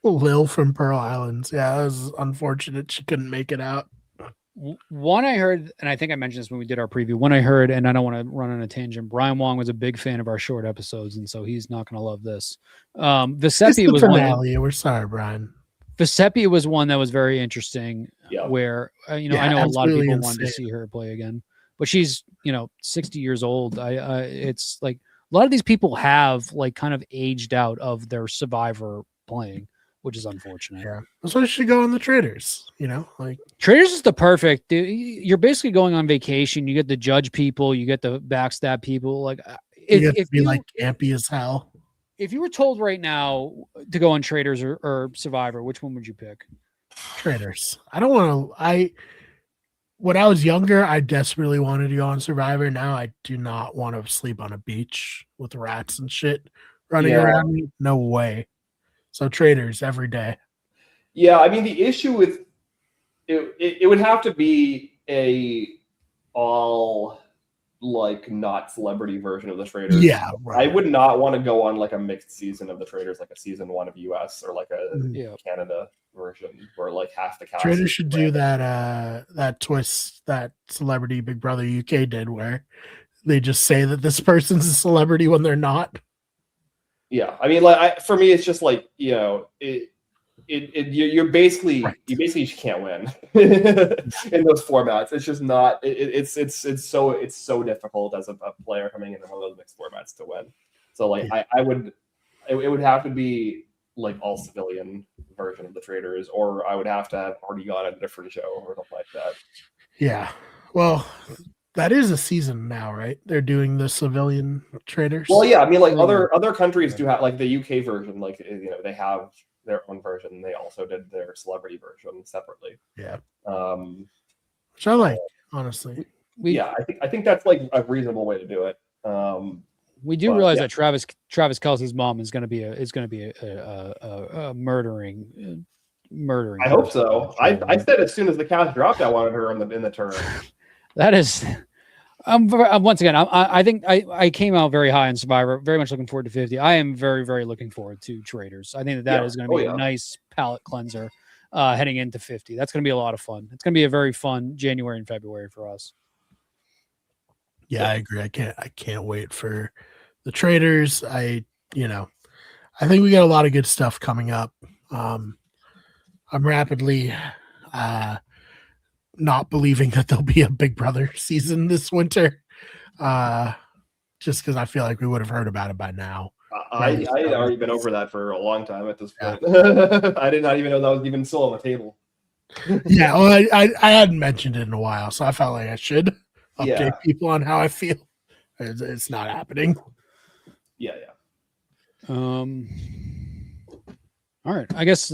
Lil from Pearl Islands. Yeah, that was unfortunate. She couldn't make it out. One I heard, and I think I mentioned this when we did our preview. One I heard, and I don't want to run on a tangent. Brian Wong was a big fan of our short episodes, and so he's not going to love this. Visepi was finale. We're sorry, Brian. Visepi was one that was very interesting. Yeah. Where I know a lot of people wanted to see her play again, but she's 60 years old. It's like a lot of these people have like kind of aged out of their Survivor playing, which is unfortunate. Yeah, that's why you should go on the Traders. Like Traders is the perfect. You're basically going on vacation. You get to judge people. You get to backstab people. Like if you like campy as hell. If you were told right now to go on Traders or Survivor, which one would you pick? Traders. I don't want to. When I was younger, I desperately wanted to go on Survivor. Now I do not want to sleep on a beach with rats and shit running around me. No way. So Traders every day. Yeah, I mean the issue with it would have to be a all like not celebrity version of the Traders. Yeah, right. I would not want to go on like a mixed season of the Traders, like a season 1 of US or like a Canada version where like half the cast. Traders should do that twist that Celebrity Big Brother UK did, where they just say that this person's a celebrity when they're not. Yeah, I mean, like for me, it's just like you basically can't win in those formats. It's just not. It's so difficult as a player coming into one of those mixed formats to win. So like it would have to be like all civilian version of the Traders, or I would have to have already gone on a different show or something like that. Yeah, well. That is a season now, right? They're doing the civilian Traders. Well, yeah, I mean, like other countries do have, like the UK version, like they have their own version. They also did their celebrity version separately. Yeah, which I like, honestly. I think that's like a reasonable way to do it. We do realize that Travis Kelce's mom is going to be a murdering. I hope so. I said as soon as the cast dropped, I wanted her in the turn. That is, once again, I think I came out very high in Survivor. Very much looking forward to 50. I am very, very looking forward to Traders. I think that is going to be a nice palate cleanser heading into 50. That's going to be a lot of fun. It's going to be a very fun January and February for us. Yeah, I agree. I can't wait for the Traders. I think we got a lot of good stuff coming up. I'm rapidly not believing that there'll be a Big Brother season this winter, just because I feel like we would have heard about it by now. I had already been over that for a long time at this point. I did not even know that was even still on the table. Yeah, well, I hadn't mentioned it in a while, so I felt like I should update Yeah. people on how I feel. It's not happening. Yeah. All right. I guess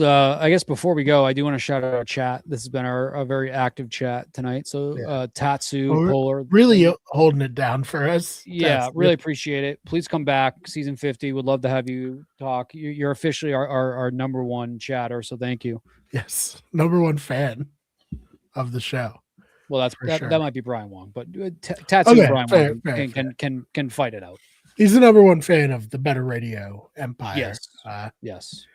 before we go, I do want to shout out our chat. This has been a very active chat tonight. So Tatsu, Well, Polar, really holding it down for us. yeah, really appreciate it. Please come back. Season 50. Would love to have you talk. You're officially our number one chatter. So thank you. Yes, number one fan of the show. Well, sure. that might be Brian Wong, but Tatsu and Brian Wong can fight it out. He's the number one fan of the Better Radio Empire. Yes.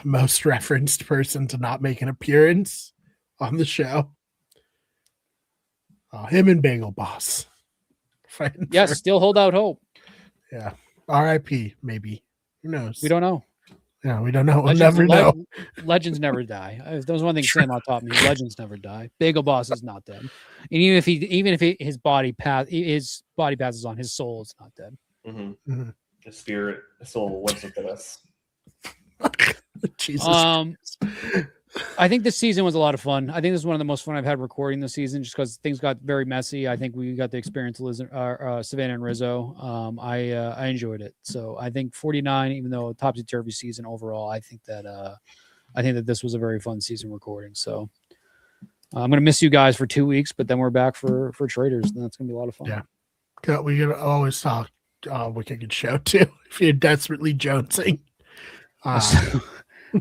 Most referenced person to not make an appearance on the show. Him and Bagel Boss. Yes, still hold out hope. Yeah. R.I.P. Maybe. Who knows? We don't know. Yeah, we don't know. We'll never know. Legends never die. That was one thing Sam taught me. Legends never die. Bagel Boss is not dead. And even if his body passes on, his soul is not dead. Mm-hmm. Mm-hmm. The spirit, the soul lives within us. Jesus. I think this season was a lot of fun. I think this is one of the most fun I've had recording this season, just because things got very messy. I think we got the experience Savannah and Rizzo. I enjoyed it. So I think 49, even though a topsy-turvy season overall, I think that this was a very fun season recording. So I'm gonna miss you guys for 2 weeks, but then we're back for Traders, and that's gonna be a lot of fun. Yeah, we can always talk Wicked Show too if you're desperately jonesing.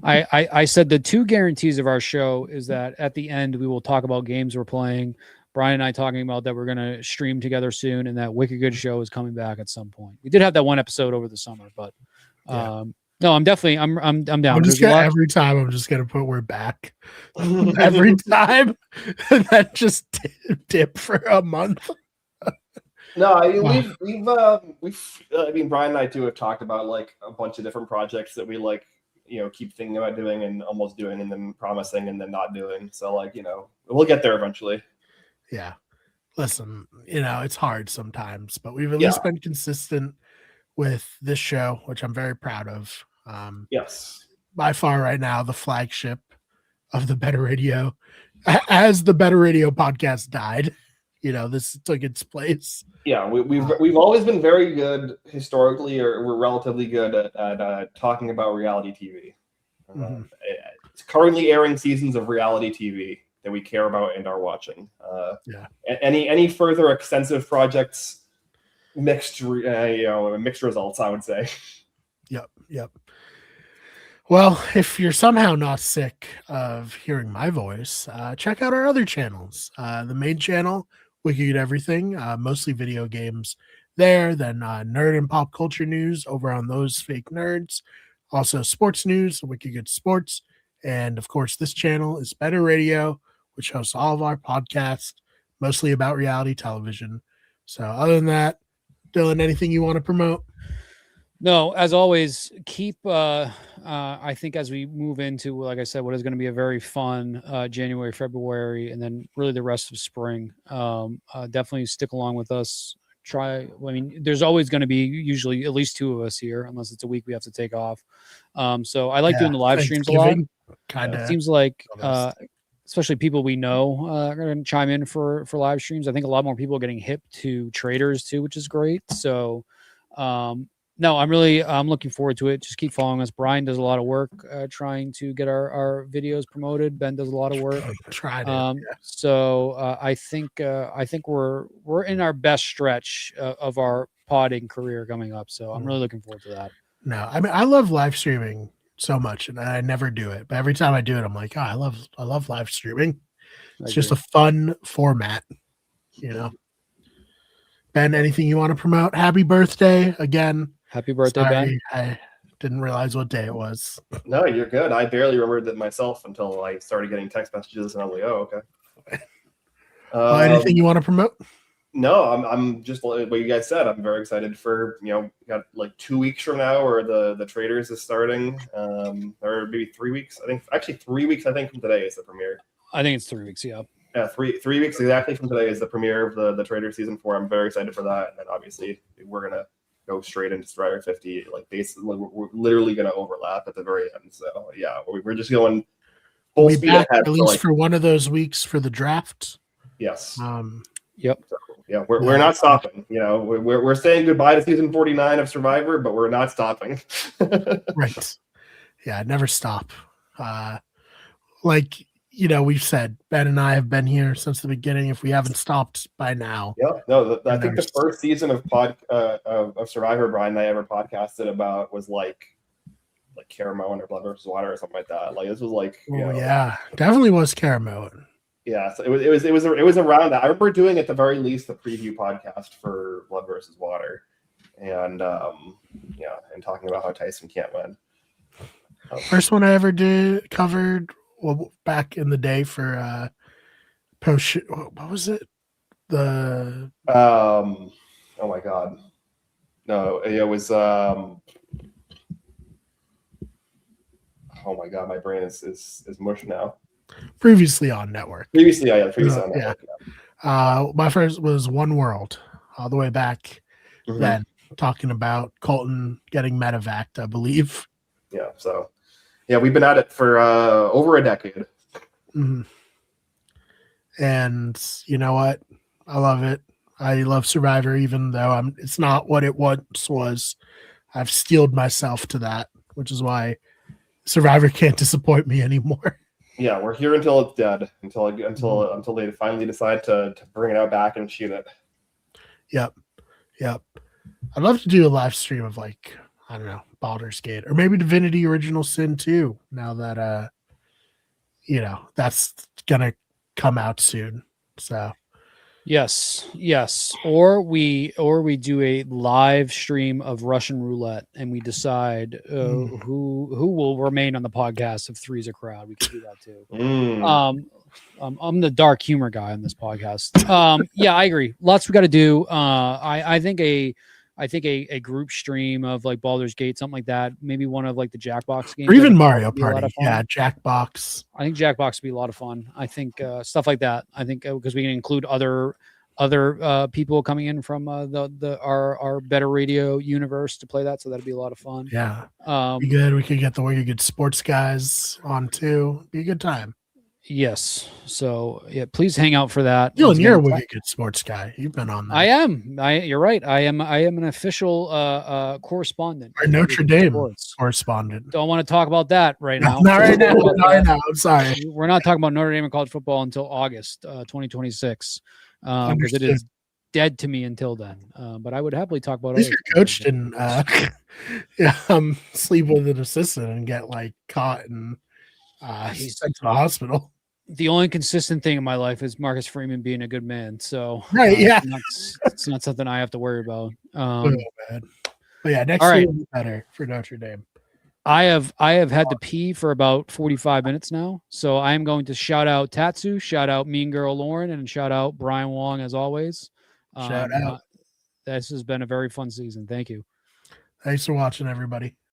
I said the two guarantees of our show is that at the end we will talk about games we're playing. Brian and I talking about that we're going to stream together soon, and that Wicked Good Show is coming back at some point. We did have that one episode over the summer, but no, I'm definitely I'm down. Every time I'm just gonna put we're back every time, and then just dip for a month. No, we've I mean, Brian and I too have talked about like a bunch of different projects that we like, keep thinking about doing and almost doing and then promising and then not doing. So like, we'll get there eventually. Yeah. Listen, it's hard sometimes, but we've at least been consistent with this show, which I'm very proud of. Yes. By far right now, the flagship of the Better Radio. As the Better Radio podcast died, this took its place. Yeah, we've always been very good historically, or we're relatively good at talking about reality TV. It's currently airing seasons of reality TV that we care about and are watching. Any further extensive projects, mixed results, I would say. Yep. Well, if you're somehow not sick of hearing my voice, check out our other channels. The main channel, Wicked Everything, mostly video games there, then nerd and pop culture news over on Those Fake Nerds. Also sports news, Wicked Good Sports. And of course, this channel is Better Radio, which hosts all of our podcasts, mostly about reality television. So other than that, Dylan, anything you want to promote? No, as always, keep, I think as we move into, like I said, what is going to be a very fun January, February, and then really the rest of spring, definitely stick along with us. There's always going to be usually at least two of us here, unless it's a week we have to take off. So I like doing the live streams a lot. It seems like, especially people we know are going to chime in for live streams. I think a lot more people are getting hip to traders too, which is great. So, no, I'm looking forward to it. Just keep following us. Brian does a lot of work trying to get our videos promoted. Ben does a lot of work. So I think we're in our best stretch of our podding career coming up. So I'm really looking forward to that. No, I mean, I love live streaming so much, and I never do it. But every time I do it, I'm like, I love live streaming. It's just a fun format, Ben, anything you want to promote? Happy birthday again. Happy birthday, Ben. I didn't realize what day it was. No, you're good. I barely remembered that myself until I started getting text messages, and I was like, oh, okay. Anything you want to promote? No, I'm just like what you guys said. I'm very excited for, got like 2 weeks from now where the Traders is starting, or maybe 3 weeks. I think actually 3 weeks. I think from today is the premiere. I think it's 3 weeks. Yeah. Yeah, 3 weeks exactly from today is the premiere of the Trader season 4. I'm very excited for that, and then obviously we're gonna go straight into Strider 50. Like basically, we're literally gonna overlap at the very end. So yeah, we're just going full We'll be speed back ahead. at least for one of those weeks for the draft. Yes. Yep. So, yeah, we're not stopping. You know, we're saying goodbye to season 49 of Survivor, but we're not stopping. Right. Yeah, never stop. Like, you know, we've said, Ben and I have been here since the beginning. If we haven't stopped by now. Yeah, no, I think the first season of Survivor Brian and I ever podcasted about was like Caramel or Blood versus Water or something like that. Like this was like, yeah, definitely was Caramel. Yeah, so it was around that. I remember doing at the very least the preview podcast for Blood versus Water, and and talking about how Tyson can't win. First one I ever covered back in the day for post. What was it? The oh my god, no, it was oh my god, my brain is mush now. Previously on network. Previously on network. Yeah. My first was One World, all the way back then, talking about Colton getting medevaced, I believe. Yeah. So, yeah, we've been at it for over a decade. Mm-hmm. And you know what? I love it. I love Survivor, even though it's not what it once was. I've steeled myself to that, which is why Survivor can't disappoint me anymore. Yeah, we're here until it's dead, until they finally decide to bring it out back and shoot it. Yep. I'd love to do a live stream of I don't know, Baldur's Gate or maybe Divinity Original Sin 2. Now that that's gonna come out soon. So yes, or we do a live stream of Russian roulette, and we decide who will remain on the podcast if three's a crowd. We can do that too. I'm the dark humor guy on this podcast. Yeah, I agree. Lots we got to do. I think a group stream of like Baldur's Gate, something like that. Maybe one of like the Jackbox games, or even Mario Party. Yeah, Jackbox. I think Jackbox would be a lot of fun. I think stuff like that. I think because we can include other people coming in from our Better Radio universe to play that, so that'd be a lot of fun. Yeah, be good. We could get the Wicked Good Sports guys on too. Be a good time. Yes. So yeah, please hang out for that. Dylan, you're a Wicked Good Sports guy. You've been on that. I am. You're right. I am an official correspondent. Or Notre Dame correspondent. Don't want to talk about that right now. Not right now. Not right now. I'm sorry. We're not talking about Notre Dame and college football until August 2026. Because it is dead to me until then. But I would happily talk about it. At least your coach didn't sleep with an assistant and get caught and he's sent to the hospital. The only consistent thing in my life is Marcus Freeman being a good man. So right, yeah, it's not something I have to worry about. Man. But yeah, next year will be better for Notre Dame. I have had to pee for about 45 minutes now, so I am going to shout out Tatsu, shout out Mean Girl Lauren, and shout out Brian Wong as always. Shout out. This has been a very fun season. Thank you. Thanks for watching, everybody.